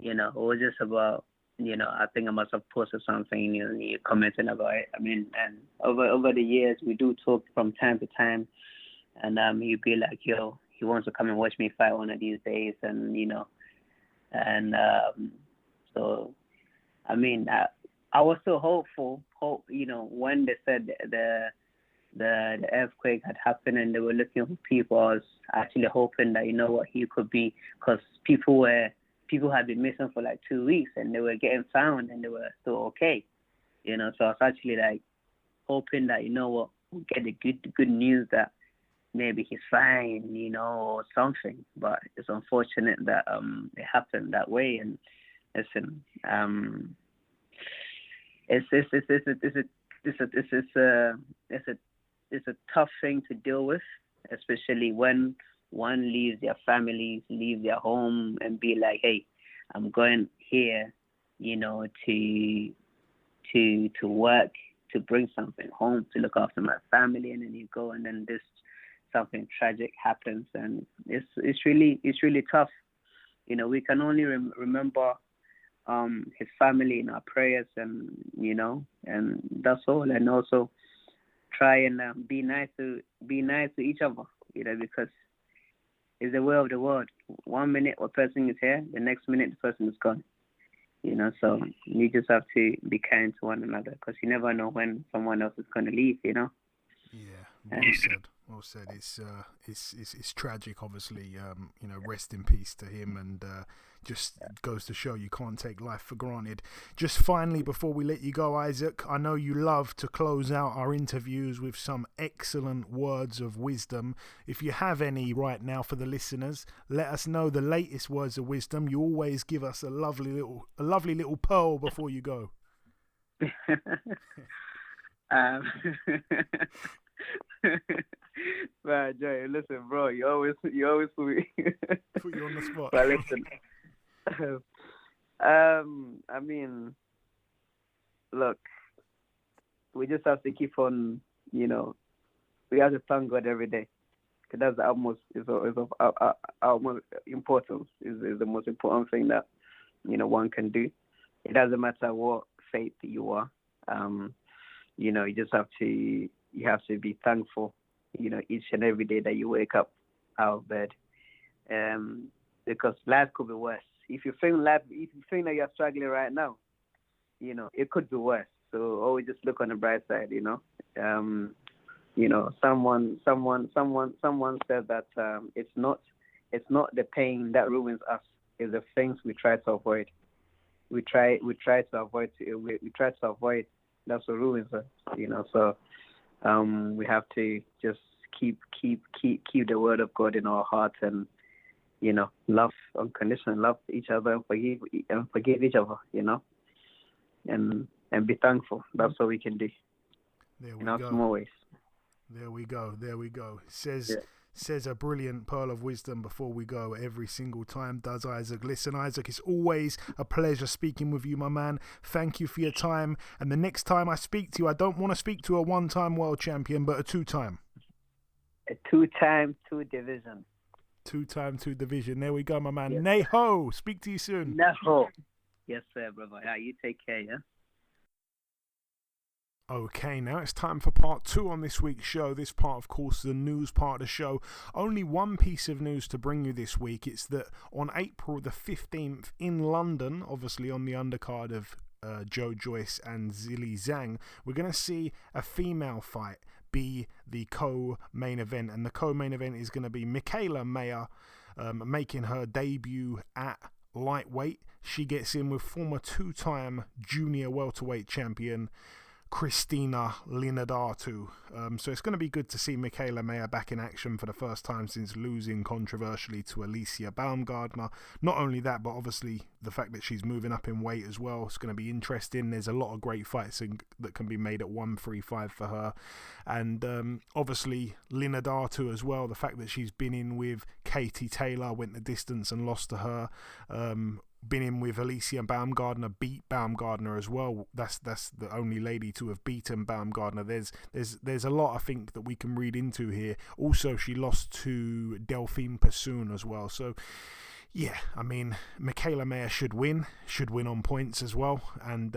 it was just about I think I must have posted something, you commenting about it. I mean, and over the years we do talk from time to time, and he'd be like, yo, he wants to come and watch me fight one of these days, and so I mean, I was so hopeful, when they said the earthquake had happened and they were looking for people. I was actually hoping that what he could be, because people had been missing for like 2 weeks and they were getting found and they were still okay, So I was actually like hoping that we'll get the good news that maybe he's fine, or something. But it's unfortunate that it happened that way. And listen, it's a tough thing to deal with, especially when one leaves their families, leave their home, and be like, hey, I'm going here, to work, to bring something home, to look after my family, and then you go, and then something tragic happens, and it's really tough. We can only remember his family in our prayers, and and that's all. And also try and be nice to each other, because it's the way of the world. 1 minute a person is here, the next minute the person is gone. So you just have to be kind to one another, because you never know when someone else is going to leave. Yeah, well said. It's tragic, obviously. Rest in peace to him, and just goes to show you can't take life for granted. Just finally, before we let you go, Isaac, I know you love to close out our interviews with some excellent words of wisdom. If you have any right now for the listeners, let us know the latest words of wisdom. You always give us a lovely little pearl before you go. Man, Joey, listen, bro, you always put me put you on the spot. But listen, I mean, look, we just have to keep on, we have to thank God every day, because that's the utmost is of utmost importance. Is the most important thing that one can do. It doesn't matter what faith you are. You just have to. You have to be thankful, each and every day that you wake up out of bed, because life could be worse. If you think that you're struggling right now, it could be worse. So always just look on the bright side. Someone said that it's not the pain that ruins us; it's the things we try to avoid. We try to avoid. That's what ruins us. So. We have to just keep the word of God in our hearts, and love unconditionally, love each other, and forgive each other, and be thankful. That's all we can do. There we go. Small ways. There we go. Says a brilliant pearl of wisdom before we go every single time, does Isaac. Listen, Isaac, it's always a pleasure speaking with you, my man. Thank you for your time. And the next time I speak to you, I don't want to speak to a one-time world champion, but a two-time. A two-time, two-division. Two-time, two-division. There we go, my man. Yes. Neho, speak to you soon. Neho. Yes, sir, brother. Yeah, you take care, yeah? Okay, now it's time for part 2 on this week's show. This part, of course, is the news part of the show. Only one piece of news to bring you this week. It's that on April the 15th in London, obviously on the undercard of Joe Joyce and Zili Zhang, we're going to see a female fight be the co-main event. And the co-main event is going to be Michaela Mayer making her debut at lightweight. She gets in with former two-time junior welterweight champion Christina Linardatou. So it's going to be good to see Mikaela Mayer back in action for the first time since losing controversially to Alicia Baumgardner. Not only that, but obviously the fact that she's moving up in weight as well. It's going to be interesting. There's a lot of great fights that can be made at 135 for her. And obviously Linardatou as well. The fact that she's been in with Katie Taylor, went the distance and lost to her. Been in with Alicia Baumgardner, beat Baumgardner as well. That's the only lady to have beaten Baumgardner. There's a lot, I think, that we can read into here. Also, she lost to Delphine Persoon as well. So, yeah, I mean, Mikaela Mayer should win on points as well, and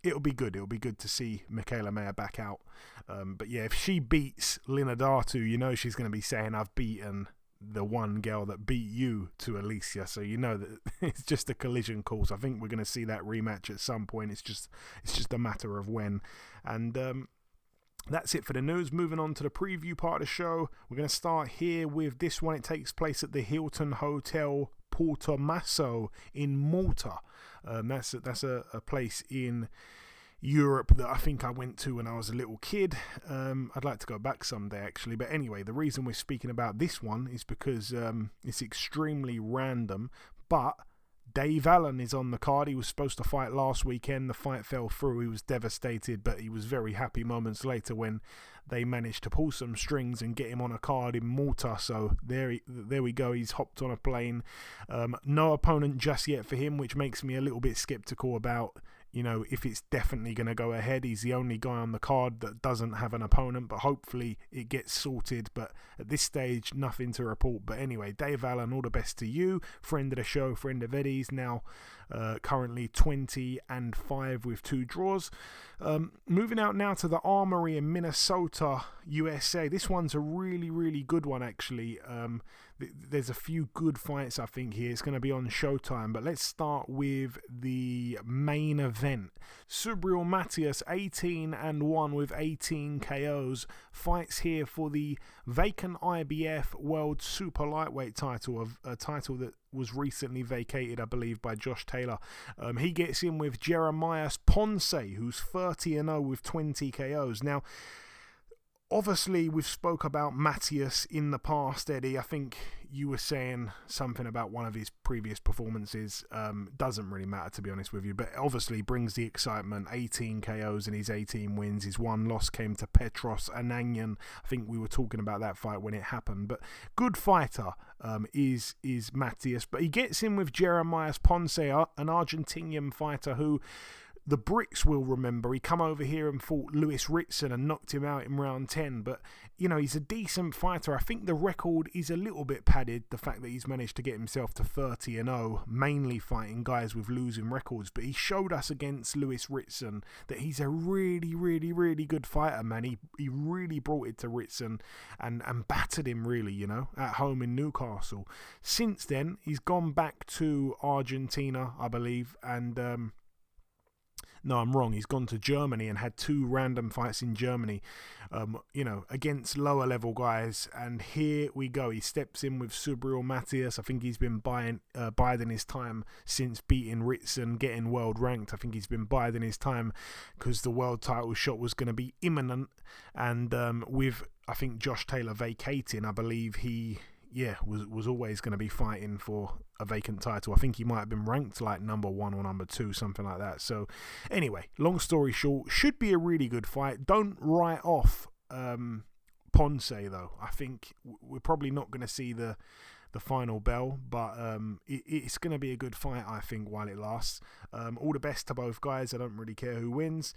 it'll be good. It'll be good to see Mikaela Mayer back out. But yeah, if she beats Linardatou, you know she's going to be saying, "I've beaten the one girl that beat you to Alicia," so you know that it's just a collision course. I think we're going to see that rematch at some point. It's just a matter of when. And that's it for the news. Moving on to the preview part of the show, we're going to start here with this one. It takes place at the Hilton Hotel Porto Masso in Malta. That's a place in Europe that I think I went to when I was a little kid. I'd like to go back someday actually, but anyway, the reason we're speaking about this one is because it's extremely random, but Dave Allen is on the card. He was supposed to fight last weekend. The fight fell through. He was devastated, but he was very happy moments later when they managed to pull some strings and get him on a card in Malta. So there we go. He's hopped on a plane. No opponent just yet for him, which makes me a little bit skeptical about, you know, if it's definitely going to go ahead. He's the only guy on the card that doesn't have an opponent, but hopefully it gets sorted. But at this stage, nothing to report. But anyway, Dave Allen, all the best to you. Friend of the show, friend of Eddie's, now currently 20-5 with 2 draws. Moving out now to the Armory in Minnesota, USA. This one's a really, really good one, actually. There's a few good fights, I think, here. It's going to be on Showtime, but let's start with the main event. Subriel Matias, 18-1 with 18 KOs, fights here for the vacant IBF World Super Lightweight title, a title that was recently vacated, I believe, by Josh Taylor. He gets in with Jeremias Ponce, who's 30-0 with 20 KOs. Now, obviously, we've spoke about Matias in the past, Eddie. I think you were saying something about one of his previous performances. Doesn't really matter, to be honest with you, but obviously brings the excitement. 18 KOs in his 18 wins. His one loss came to Petros Ananyan. I think we were talking about that fight when it happened. But good fighter is Matias. But he gets in with Jeremias Ponce, an Argentinian fighter who the Brits will remember. He come over here and fought Lewis Ritson and knocked him out in round 10. But, you know, he's a decent fighter. I think the record is a little bit padded, the fact that he's managed to get himself to 30-0, mainly fighting guys with losing records. But he showed us against Lewis Ritson that he's a really, really, really good fighter, man. He really brought it to Ritson and battered him, really, you know, at home in Newcastle. Since then, he's gone back to Argentina, I believe, and no, I'm wrong. He's gone to Germany and had 2 random fights in Germany, you know, against lower level guys. And here we go. He steps in with Subriel Matias. I think he's been biding his time since beating Ritson, getting world ranked. I think he's been biding his time because the world title shot was going to be imminent. And with, I think, Josh Taylor vacating, I believe he was always going to be fighting for a vacant title. I think he might have been ranked like number 1 or number 2, something like that. So anyway, long story short, should be a really good fight. Don't write off Ponce, though. I think we're probably not going to see the final bell, but it's going to be a good fight, I think, while it lasts. All the best to both guys. I don't really care who wins.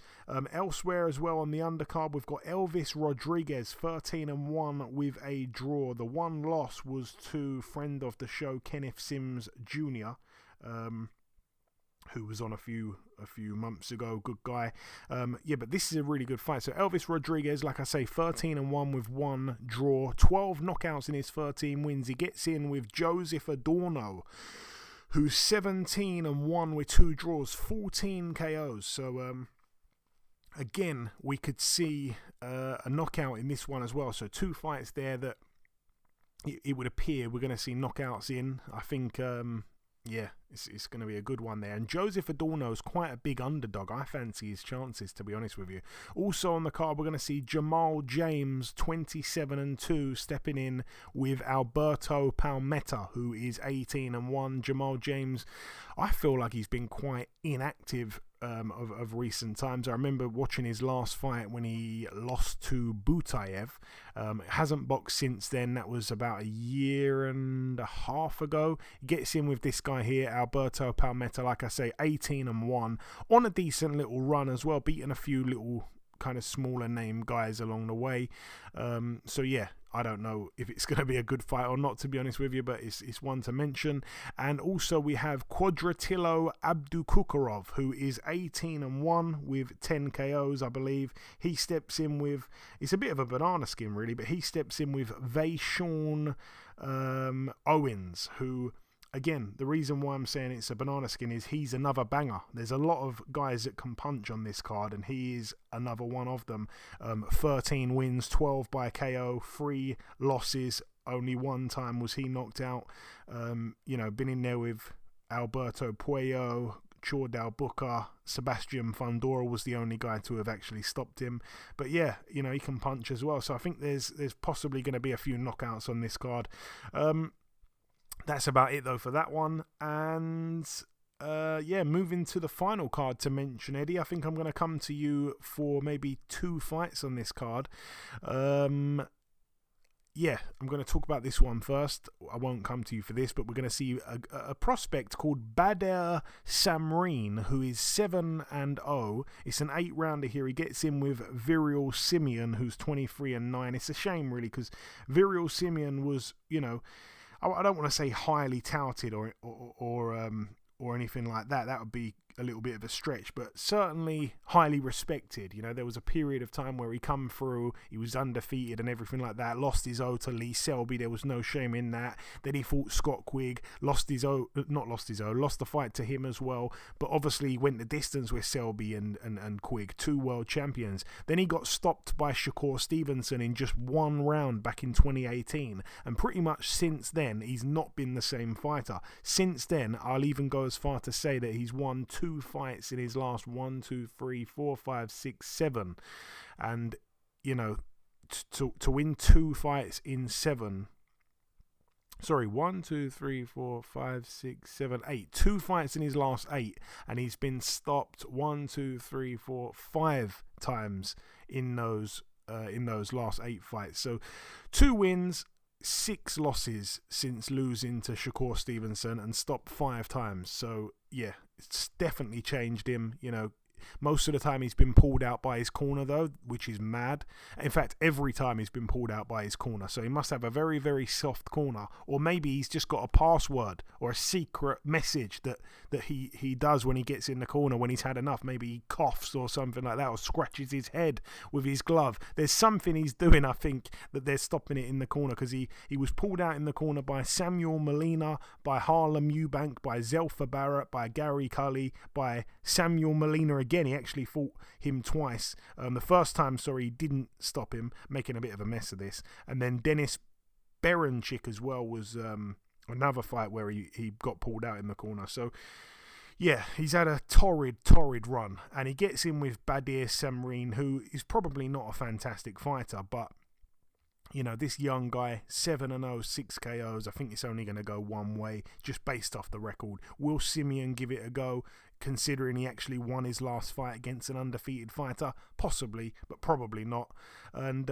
Elsewhere as well on the undercard, we've got Elvis Rodriguez, 13-1 with a draw. The one loss was to friend of the show Kenneth Sims Jr., who was on a few months ago. Good guy. But this is a really good fight. So Elvis Rodriguez, like I say, 13-1 with 1 draw, 12 knockouts in his 13 wins. He gets in with Joseph Adorno, who's 17-1 with 2 draws, 14 KOs. So again, we could see a knockout in this one as well. So 2 fights there that it would appear we're going to see knockouts in. I think, it's going to be a good one there. And Joseph Adorno's quite a big underdog. I fancy his chances, to be honest with you. Also on the card, we're going to see Jamal James, 27-2, stepping in with Alberto Palmetta, who is 18-1. Jamal James, I feel like he's been quite inactive of recent times. I remember watching his last fight when he lost to Butayev. Hasn't boxed since then. That was about a year and a half ago. He gets in with this guy here, Alberto Palmetta, like I say, 18-1, on a decent little run as well, beating a few little kind of smaller name guys along the way. So yeah, I don't know if it's going to be a good fight or not, to be honest with you, but it's one to mention. And also we have Quadratilo Abdukukarov, who is 18-1 with 10 KOs, I believe. He steps in with, it's a bit of a banana skin really, but he steps in with Vaishon Owens, who, again, the reason why I'm saying it's a banana skin is he's another banger. There's a lot of guys that can punch on this card, and he is another one of them. 13 wins, 12 by KO, 3 losses. Only one time was he knocked out. Been in there with Alberto Puello, Chordal Booker, Sebastian Fundora was the only guy to have actually stopped him. But yeah, he can punch as well. So I think there's possibly going to be a few knockouts on this card. That's about it though for that one. And moving to the final card to mention, Eddie, I think I'm going to come to you for maybe 2 fights on this card. I'm going to talk about this one first. I won't come to you for this, but we're going to see a prospect called Bader Samreen, who is 7-0. It's an 8-rounder here. He gets in with Virial Simeon, who's 23-9. It's a shame really, because Virial Simeon was, I don't want to say highly touted or anything like that. That would be a little bit of a stretch, but certainly highly respected. There was a period of time where he come through, he was undefeated and everything like that, lost his O to Lee Selby, there was no shame in that. Then he fought Scott Quigg, lost the fight to him as well, but obviously he went the distance with Selby and Quigg, 2 world champions. Then he got stopped by Shakur Stevenson in just 1 round back in 2018, and pretty much since then he's not been the same fighter. Since then, I'll even go as far to say that he's won 2 fights in his last 1, 2, 3, 4, 5, 6, 7, and to win 2 fights in 7. Sorry, 1, 2, 3, 4, 5, 6, 7, 8. 2 fights in his last 8, and he's been stopped 1, 2, 3, 4, 5 times in those last 8 fights. So 2 wins, 6 losses since losing to Shakur Stevenson, and stopped 5 times. So yeah, it's definitely changed him. Most of the time he's been pulled out by his corner though, which is mad. In fact, every time he's been pulled out by his corner. So he must have a very, very soft corner, or maybe he's just got a password or a secret message that he does when he gets in the corner when he's had enough. Maybe he coughs or something like that, or scratches his head with his glove. There's something he's doing, I think, that they're stopping it in the corner, because he was pulled out in the corner by Samuel Molina, by Harlem Eubank, by Zelfa Barrett, by Gary Cully, by Samuel Molina again. He actually fought him twice. The first time, he didn't stop him, making a bit of a mess of this. And then Dennis Berenchik as well was another fight where he got pulled out in the corner. So yeah, he's had a torrid run, and he gets in with Badir Samreen, who is probably not a fantastic fighter, but this young guy, 7-0, 6 KOs. I think it's only going to go one way, just based off the record. Will Simeon give it a go, considering he actually won his last fight against an undefeated fighter? Possibly, but probably not. And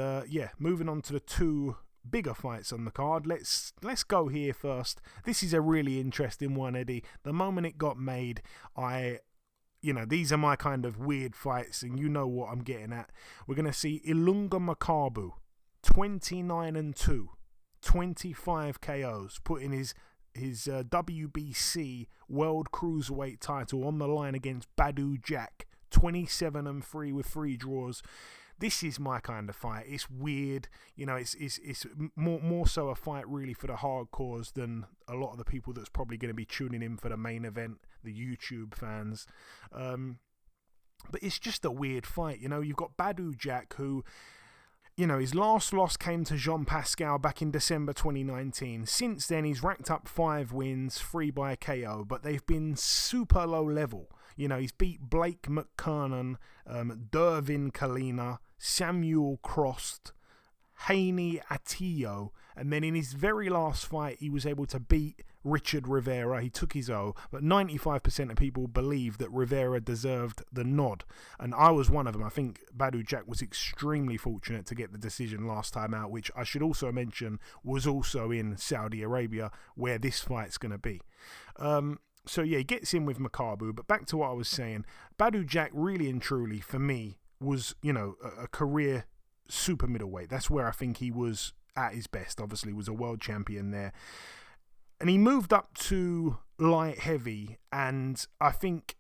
moving on to the 2 bigger fights on the card. Let's go here first. This is a really interesting one, Eddie. The moment it got made, these are my kind of weird fights, and you know what I'm getting at. We're going to see Ilunga Makabu, 29-2, 25 KOs, putting his WBC World Cruiserweight title on the line against Badu Jack, 27-3 with 3 draws. This is my kind of fight. It's weird, it's more so a fight really for the hardcores than a lot of the people that's probably going to be tuning in for the main event, the YouTube fans. But it's just a weird fight, you've got Badu Jack, who his last loss came to Jean Pascal back in December 2019. Since then, he's racked up 5 wins, 3 by KO, but they've been super low level. He's beat Blake McKernan, Dervin Kalina, Samuel Crost, Haney Atillo, and then in his very last fight, he was able to beat Richard Rivera. He took his O, but 95% of people believe that Rivera deserved the nod, and I was one of them. I think Badou Jack was extremely fortunate to get the decision last time out, which I should also mention was also in Saudi Arabia, where this fight's going to be. So yeah, he gets in with Makabu, but back to what I was saying, Badou Jack really and truly, for me, was, a career super middleweight. That's where I think he was at his best. Obviously was a world champion there, and he moved up to light heavy, and I think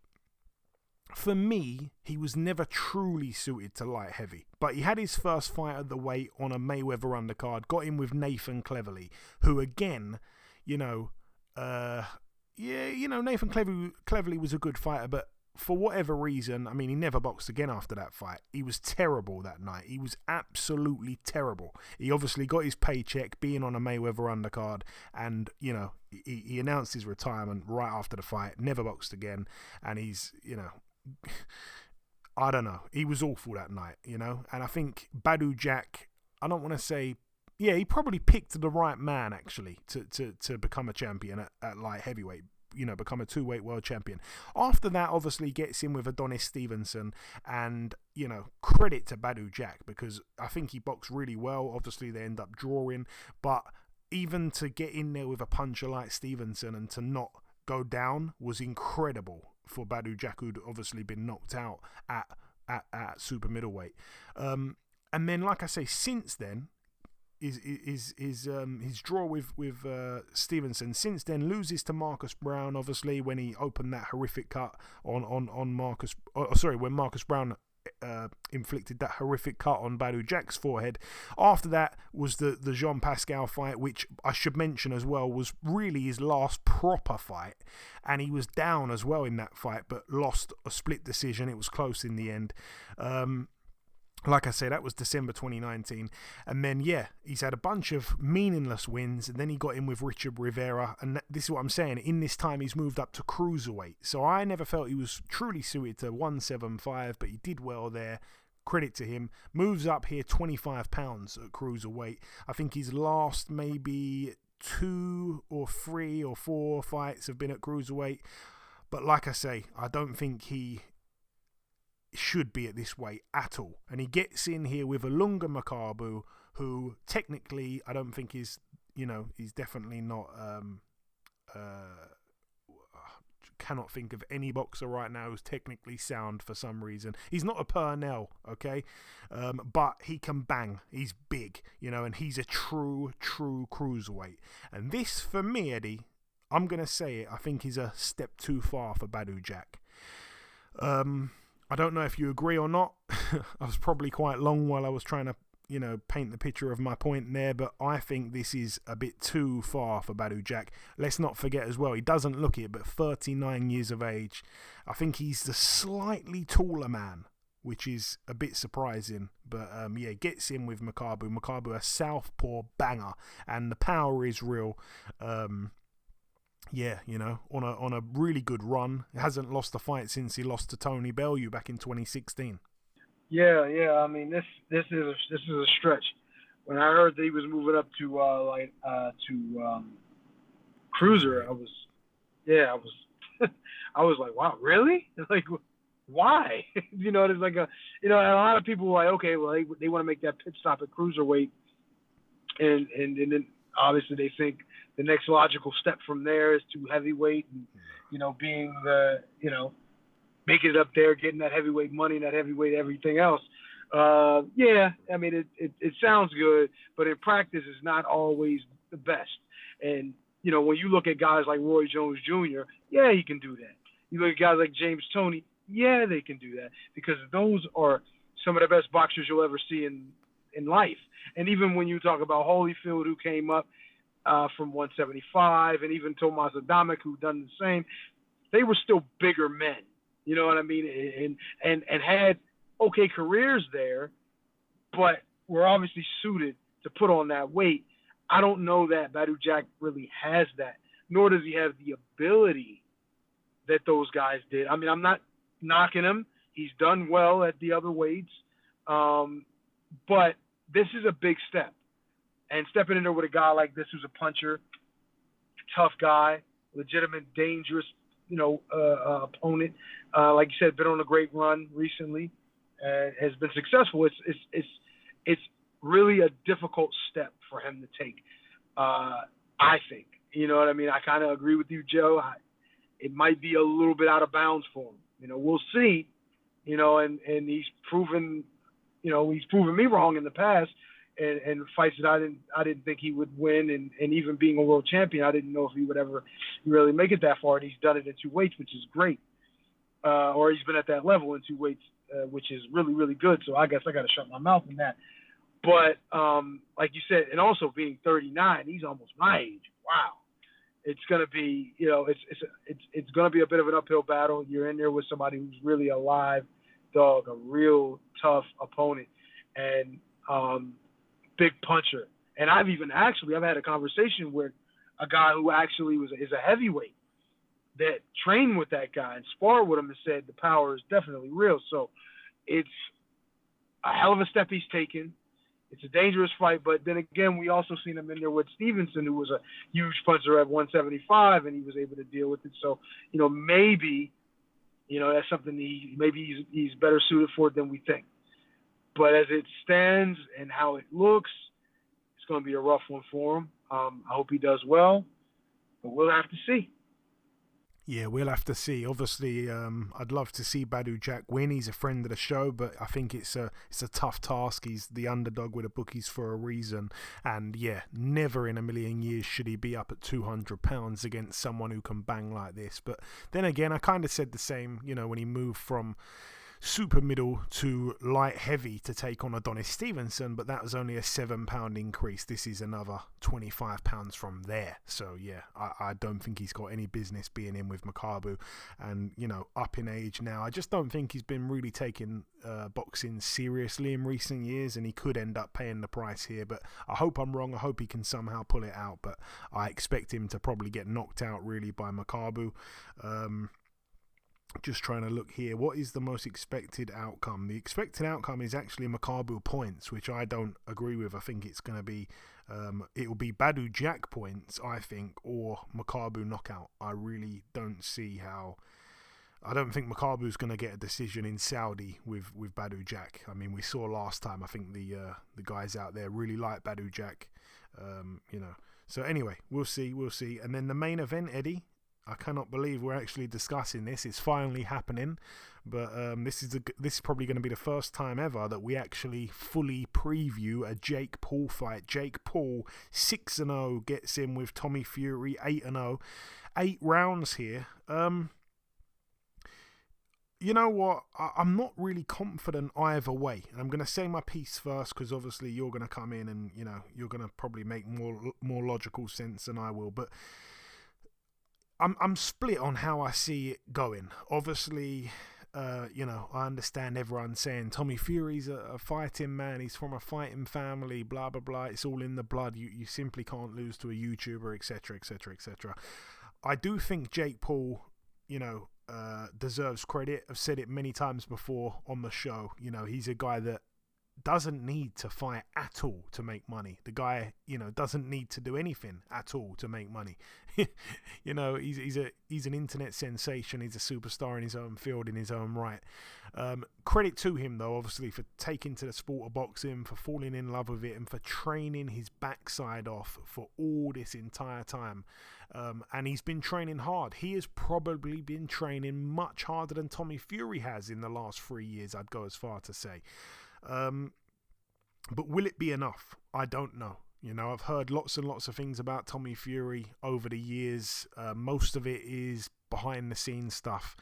for me he was never truly suited to light heavy, but he had his first fight at the weight on a Mayweather undercard, got in with Nathan Cleverly, who again, Nathan Cleverly was a good fighter, but for whatever reason, I mean, he never boxed again after that fight. He was terrible that night. He was absolutely terrible. He obviously got his paycheck being on a Mayweather undercard, and, he announced his retirement right after the fight, never boxed again, and he's, I don't know. He was awful that night, and I think Badou Jack, I don't want to say, yeah, he probably picked the right man, actually, to become a champion at light heavyweight. Become a 2-weight world champion. After that, obviously, gets in with Adonis Stevenson, and, credit to Badou Jack, because I think he boxed really well. Obviously, they end up drawing, but even to get in there with a puncher like Stevenson and to not go down was incredible for Badou Jack, who'd obviously been knocked out at super middleweight. And then, like I say, since then, his draw with Stevenson since then loses to Marcus Brown, obviously, when he opened that horrific cut on Marcus. When Marcus Brown inflicted that horrific cut on Badou Jack's forehead. After that was the Jean Pascal fight, which I should mention as well was really his last proper fight, and he was down as well in that fight, but lost a split decision. It was close in the end. Like I say, that was December 2019. And then, yeah, he's had a bunch of meaningless wins. And then he got in with Richard Rivera. And this is what I'm saying. In this time, he's moved up to cruiserweight. So I never felt he was truly suited to 175, but he did well there. Credit to him. Moves up here 25 pounds at cruiserweight. I think his last maybe 2 or 3 or 4 fights have been at cruiserweight. But like I say, I don't think he should be at this weight at all. And he gets in here with Ilunga Makabu, who technically I don't think is, he's definitely not, cannot think of any boxer right now who's technically sound for some reason. He's not a Purnell, okay? But he can bang. He's big, and he's a true cruiserweight. And this, for me, Eddie, I'm going to say it, I think is a step too far for Badou Jack. I don't know if you agree or not. I was probably quite long while I was trying to, paint the picture of my point there, but I think this is a bit too far for Badou Jack. Let's not forget as well, he doesn't look it, but 39 years of age. I think he's the slightly taller man, which is a bit surprising, but gets in with Makabu. Makabu, a southpaw banger, and the power is real. On a really good run. He hasn't lost a fight since he lost to Tony Bellew back in 2016. Yeah. I mean, this is a stretch. When I heard that he was moving up to cruiser, I was like, wow, really? Like, why? There's like and a lot of people were like, okay, well, they want to make that pit stop at cruiserweight, and then obviously they think the next logical step from there is to heavyweight, and being the making it up there, getting that heavyweight money, that heavyweight everything else. I mean it sounds good, but in practice it's not always the best. And when you look at guys like Roy Jones Jr., yeah, he can do that. You look at guys like James Toney, yeah, they can do that, because those are some of the best boxers you'll ever see in life. And even when you talk about Holyfield, who came up from 175, and even Tomas Adamek, who done the same, they were still bigger men. You know what I mean? And had okay careers there, but were obviously suited to put on that weight. I don't know that Badou Jack really has that, nor does he have the ability that those guys did. I mean, I'm not knocking him. He's done well at the other weights. But this is a big step. And stepping in there with a guy like this who's a puncher, tough guy, legitimate, dangerous, opponent. Like you said, been on a great run recently and has been successful. It's really a difficult step for him to take, I think. You know what I mean? I kind of agree with you, Joe. It might be a little bit out of bounds for him. We'll see. And he's proven me wrong in the past. And fights that I didn't think he would win, and even being a world champion, I didn't know if he would ever really make it that far. And he's done it in 2 weights, which is great. Or he's been at that level in 2 weights, which is really, really good. So I guess I got to shut my mouth on that. But like you said, and also being 39, he's almost my age. Wow, it's gonna be, it's gonna be a bit of an uphill battle. You're in there with somebody who's really a live dog, a real tough opponent, and big puncher. And I've had a conversation with a guy who actually is a heavyweight that trained with that guy and sparred with him and said the power is definitely real. So it's a hell of a step he's taken. It's a dangerous fight, but then again, we also seen him in there with Stevenson, who was a huge puncher at 175, and he was able to deal with it. So, maybe, that's something he's better suited for than we think. But as it stands and how it looks, it's going to be a rough one for him. I hope he does well, but we'll have to see. Yeah, we'll have to see. Obviously, I'd love to see Badou Jack win. He's a friend of the show, but I think it's a tough task. He's the underdog with the bookies for a reason. And yeah, never in a million years should he be up at 200 pounds against someone who can bang like this. But then again, I kind of said the same, when he moved from super middle to light heavy to take on Adonis Stevenson, but that was only a 7-pound increase. This is another 25 pounds from there. So yeah, I don't think he's got any business being in with Makabu, and up in age now. I just don't think he's been really taking boxing seriously in recent years, and he could end up paying the price here. But I hope I'm wrong. I hope he can somehow pull it out, but I expect him to probably get knocked out really by Makabu. Just trying to look here. What is the most expected outcome? The expected outcome is actually Makabu points, which I don't agree with. I think it's going to be, it will be Badou Jack points, I think, or Makabu knockout. I really don't see how. I don't think Makabu's going to get a decision in Saudi with Badou Jack. I mean, we saw last time. I think the guys out there really like Badou Jack. So anyway, we'll see. And then the main event, Eddie. I cannot believe we're actually discussing this. It's finally happening, but this is probably going to be the first time ever that we actually fully preview a Jake Paul fight. Jake Paul 6-0 gets in with Tommy Fury 8-0, 8 rounds here. You know what? I'm not really confident either way. I'm going to say my piece first because obviously you're going to come in and you're going to probably make more logical sense than I will, but. I'm split on how I see it going. Obviously, I understand everyone saying Tommy Fury's a fighting man. He's from a fighting family, blah, blah, blah. It's all in the blood. You simply can't lose to a YouTuber, etc., etc., etc. I do think Jake Paul, deserves credit. I've said it many times before on the show. He's a guy that doesn't need to fight at all to make money. The guy, doesn't need to do anything at all to make money. He's an internet sensation. He's a superstar in his own field, in his own right. Credit to him, though, obviously, for taking to the sport of boxing, for falling in love with it, and for training his backside off for all this entire time. And he's been training hard. He has probably been training much harder than Tommy Fury has in the last 3 years, I'd go as far to say. But will it be enough? I don't know. I've heard lots and lots of things about Tommy Fury over the years. Most of it is behind the scenes stuff,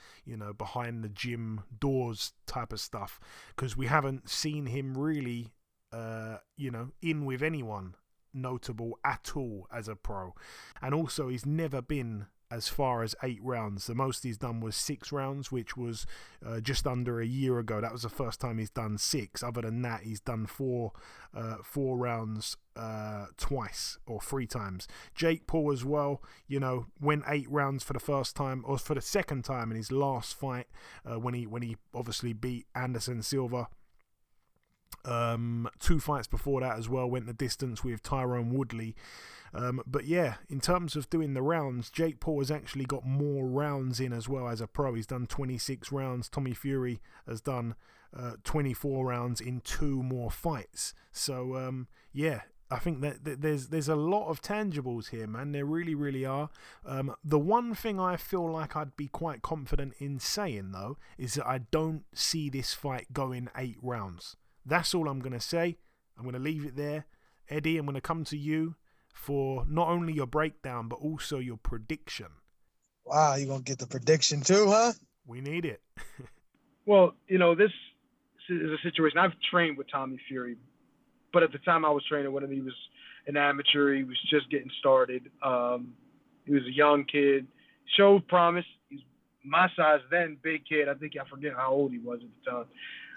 behind the gym doors type of stuff, because we haven't seen him really, in with anyone notable at all as a pro. And also he's never been as far as 8 rounds. The most he's done was 6 rounds, which was just under a year ago. That was the first time he's done 6. Other than that, he's done 4 rounds twice or 3 times. Jake Paul as well, went 8 rounds for the first time, or for the second time in his last fight, when he obviously beat Anderson Silva. 2 fights before that as well went the distance with Tyrone Woodley. But yeah, in terms of doing the rounds, Jake Paul has actually got more rounds in as well as a pro. He's done 26 rounds. Tommy Fury has done 24 rounds in 2 more fights. So yeah, I think that there's a lot of tangibles here, man. There really, really are. The one thing I feel like I'd be quite confident in saying, though, is that I don't see this fight going 8 rounds. That's all I'm going to say. I'm going to leave it there. Eddie, I'm going to come to you for not only your breakdown, but also your prediction. Wow, you're going to get the prediction too, huh? We need it. Well, this is a situation. I've trained with Tommy Fury, but at the time I was training with him, he was an amateur. He was just getting started. He was a young kid, showed promise. He's my size then, big kid. I forget how old he was at the time.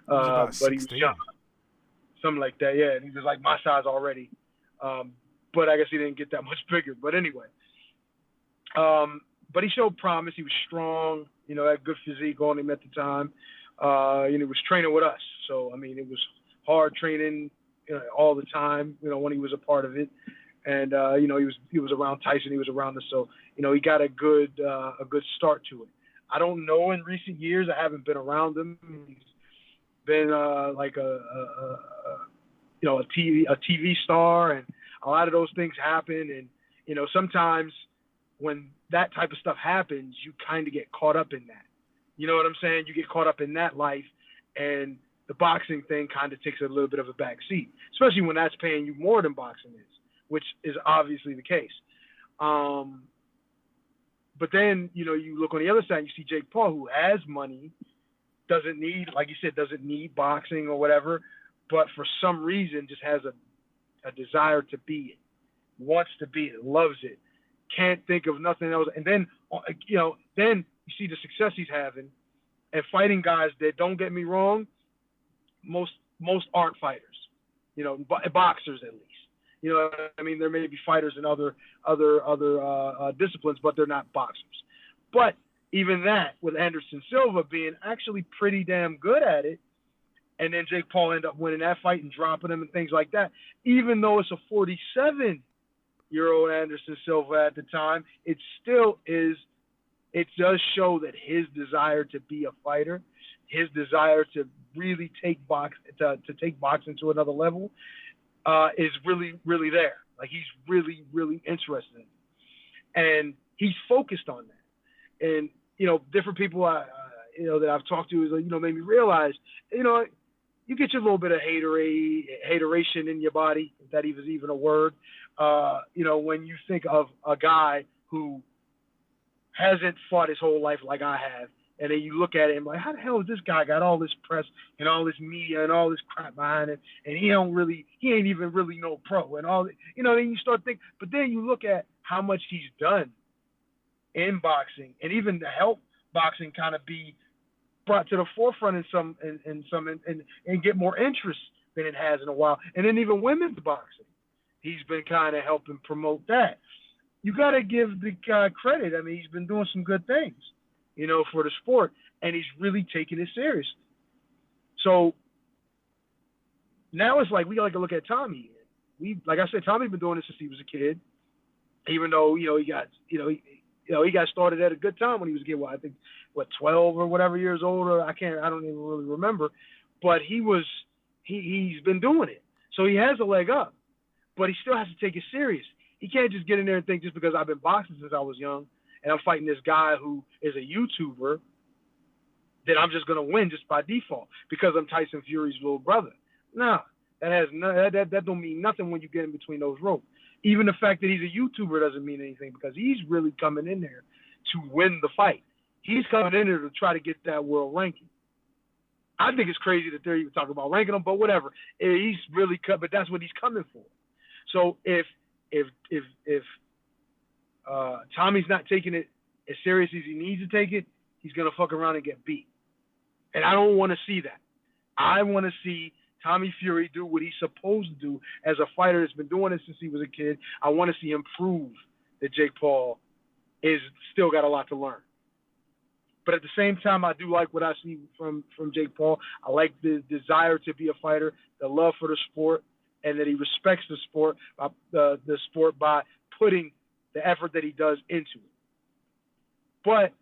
But he was young. Something like that, yeah. And he was like my size already. But I guess he didn't get that much bigger. But anyway. But he showed promise. He was strong, had good physique on him at the time. He was training with us. So, it was hard training all the time, when he was a part of it. And, he was around Tyson. He was around us. So, he got a good start to it. I don't know in recent years. I haven't been around him. He's been like a TV star, and a lot of those things happen. And sometimes when that type of stuff happens, you kind of get caught up in that. You know what I'm saying? You get caught up in that life, and the boxing thing kind of takes a little bit of a back seat, especially when that's paying you more than boxing is, which is obviously the case. But then you look on the other side, you see Jake Paul, who has money. Doesn't need, like you said, doesn't need boxing or whatever, but for some reason just has a desire to be it, wants to be it, loves it, can't think of nothing else. And then, then you see the success he's having and fighting guys that, don't get me wrong, most aren't fighters, boxers at least. There may be fighters in other disciplines, but they're not boxers. But even that, with Anderson Silva being actually pretty damn good at it, and then Jake Paul ended up winning that fight and dropping him and things like that, even though it's a 47-year-old Anderson Silva at the time, it does show that his desire to be a fighter, his desire to really take boxing to another level, is really, really there. Like, he's really, really interested in it. And he's focused on that. And, different people, that I've talked to, made me realize, you get your little bit of hateration in your body, if that is even a word, when you think of a guy who hasn't fought his whole life like I have, and then you look at it and like, how the hell has this guy got all this press and all this media and all this crap behind it, and he ain't even really no pro and all that, then you start thinking, but then you look at how much he's done in boxing, and even to help boxing kind of be brought to the forefront and get more interest than it has in a while. And then even women's boxing, he's been kind of helping promote that. You got to give the guy credit. He's been doing some good things, for the sport, and he's really taking it seriously. So now it's like we got to look at Tommy. Like I said, Tommy's been doing this since he was a kid, even though he got started at a good time when he was 12 or whatever years old, or I don't even really remember, but he's been doing it. So he has a leg up, but he still has to take it serious. He can't just get in there and think, just because I've been boxing since I was young and I'm fighting this guy who is a YouTuber, that I'm just going to win just by default because I'm Tyson Fury's little brother. No, that don't mean nothing when you get in between those ropes. Even the fact that he's a YouTuber doesn't mean anything, because he's really coming in there to win the fight. He's coming in there to try to get that world ranking. I think it's crazy that they're even talking about ranking him, but whatever. He's really but that's what he's coming for. So if Tommy's not taking it as serious as he needs to take it, he's going to fuck around and get beat. And I don't want to see that. I want to see Tommy Fury do what he's supposed to do as a fighter that's been doing it since he was a kid. I want to see him prove that Jake Paul is still got a lot to learn. But at the same time, I do like what I see from Jake Paul. I like the desire to be a fighter, the love for the sport, and that he respects the sport by putting the effort that he does into it. But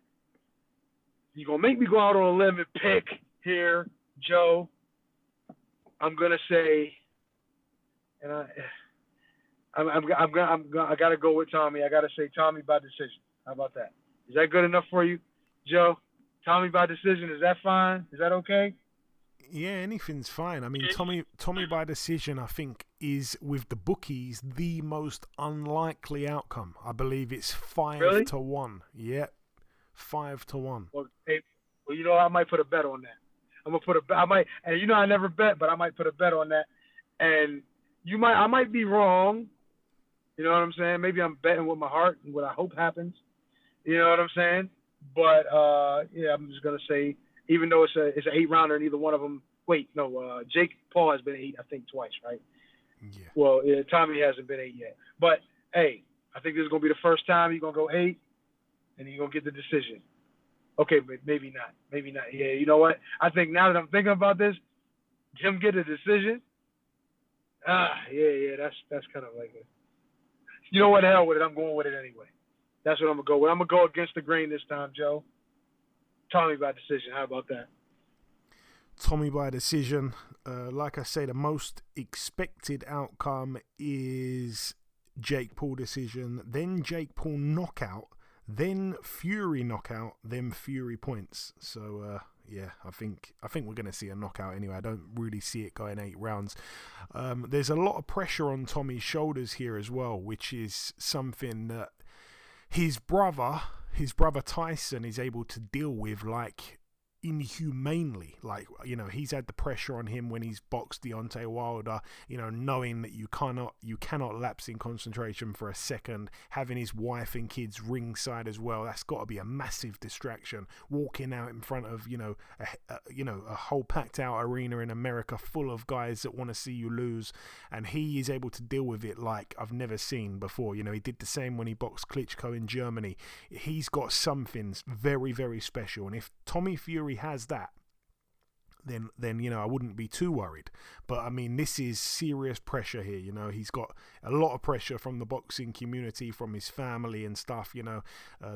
you're going to make me go out on a limb and pick here, Joe. I'm going to say, and I got to go with Tommy. I got to say Tommy by decision. How about that? Is that good enough for you, Joe? Tommy by decision, is that fine? Is that okay? Yeah, anything's fine. I mean, Tommy by decision, I think, is, with the bookies, the most unlikely outcome. I believe it's 5 to 1. Yep, 5 to 1. Well, you know, I might put a bet on that. And you know, I never bet, but I might put a bet on that. And I might be wrong. You know what I'm saying? Maybe I'm betting with my heart and what I hope happens. You know what I'm saying? But yeah, I'm just gonna say, even though it's an 8-rounder, neither one of them. Jake Paul has been 8, I think, twice, right? Yeah. Well, yeah, Tommy hasn't been 8 yet. But hey, I think this is gonna be the first time you're gonna go 8, and you're gonna get the decision. Okay, but maybe not. Maybe not. Yeah, you know what? I think now that I'm thinking about this, him get a decision. Yeah, that's kind of like it. You know what? Hell with it. I'm going with it anyway. That's what I'm gonna go with. I'm gonna go against the grain this time, Joe. Tommy by decision. How about that? Tommy by decision. Like I say, the most expected outcome is Jake Paul decision, then Jake Paul knockout, then Fury knockout, then Fury points. So yeah, I think we're going to see a knockout anyway. I don't really see it going 8 rounds. There's a lot of pressure on Tommy's shoulders here as well, which is something that his brother Tyson is able to deal with, like, inhumanely. Like, you know, he's had the pressure on him when he's boxed Deontay Wilder, you know, knowing that you cannot lapse in concentration for a second, having his wife and kids ringside as well. That's got to be a massive distraction, walking out in front of, a whole packed out arena in America full of guys that want to see you lose, and he is able to deal with it like I've never seen before. You know, he did the same when he boxed Klitschko in Germany. He's got something very, very special, and if Tommy Fury has that, then you know, I wouldn't be too worried. But I mean, this is serious pressure here. You know, he's got a lot of pressure from the boxing community, from his family and stuff. You know,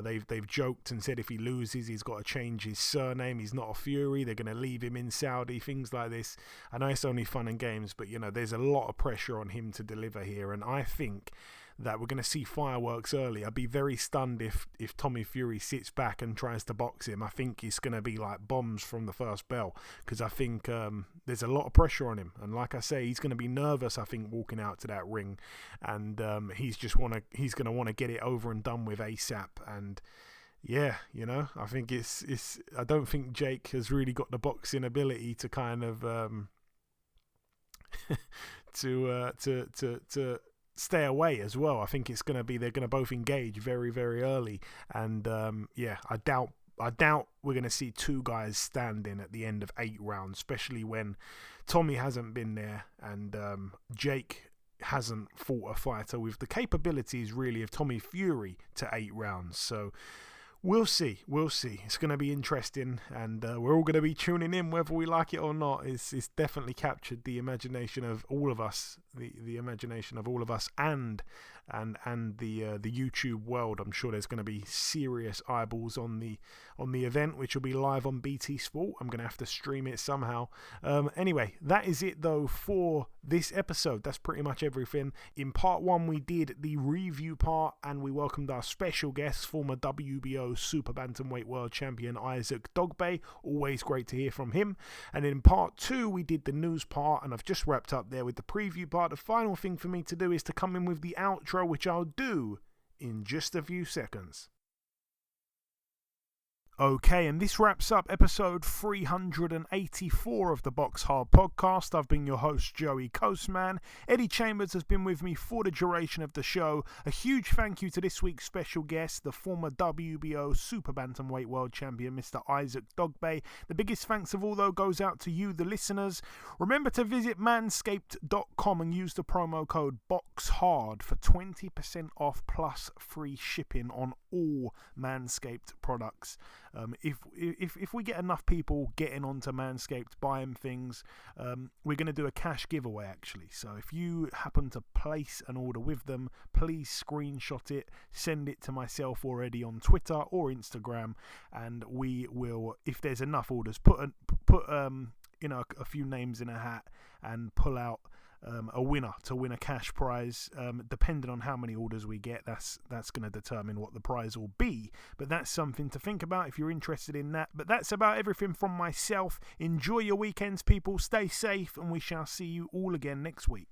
they've joked and said if he loses, he's got to change his surname. He's not a Fury. They're going to leave him in Saudi. Things like this. I know it's only fun and games, but you know, there's a lot of pressure on him to deliver here, and I think that we're going to see fireworks early. I'd be very stunned if Tommy Fury sits back and tries to box him. I think it's going to be like bombs from the first bell, because I think there's a lot of pressure on him. And like I say, he's going to be nervous, I think, walking out to that ring. And he's going to want to get it over and done with ASAP. And yeah, you know, I think I don't think Jake has really got the boxing ability to kind of to stay away as well. I think they're going to both engage very, very early, and yeah, I doubt we're going to see 2 guys standing at the end of 8 rounds, especially when Tommy hasn't been there and Jake hasn't fought a fighter with the capabilities really of Tommy Fury to 8 rounds. So we'll see. It's going to be interesting, and we're all going to be tuning in whether we like it or not. It's definitely captured the imagination of all of us, the imagination of all of us, and the YouTube world. I'm sure there's going to be serious eyeballs on the event, which will be live on BT Sport. I'm going to have to stream it somehow. Anyway, that is it though for this episode. That's pretty much everything. In part 1, we did the review part, and we welcomed our special guest, former WBO Super-Bantamweight World Champion Isaac Dogboe. Always great to hear from him. And in part 2, we did the news part, and I've just wrapped up there with the preview part. The final thing for me to do is to come in with the outro, which I'll do in just a few seconds. Okay, and this wraps up episode 384 of the BoxHard Podcast. I've been your host, Joey Coastman. Eddie Chambers has been with me for the duration of the show. A huge thank you to this week's special guest, the former WBO Super-Bantamweight World Champion, Mr. Isaac Dogboe. The biggest thanks of all, though, goes out to you, the listeners. Remember to visit manscaped.com and use the promo code BoxHard for 20% off plus free shipping on all Manscaped products. If we get enough people getting onto Manscaped, buying things, we're going to do a cash giveaway actually. So if you happen to place an order with them, please screenshot it, send it to myself already on Twitter or Instagram, and we will, if there's enough orders, put a few names in a hat and pull out a winner to win a cash prize. Depending on how many orders we get, that's going to determine what the prize will be, but that's something to think about if you're interested in that. But that's about everything from myself. Enjoy your weekends, people, stay safe, and we shall see you all again next week.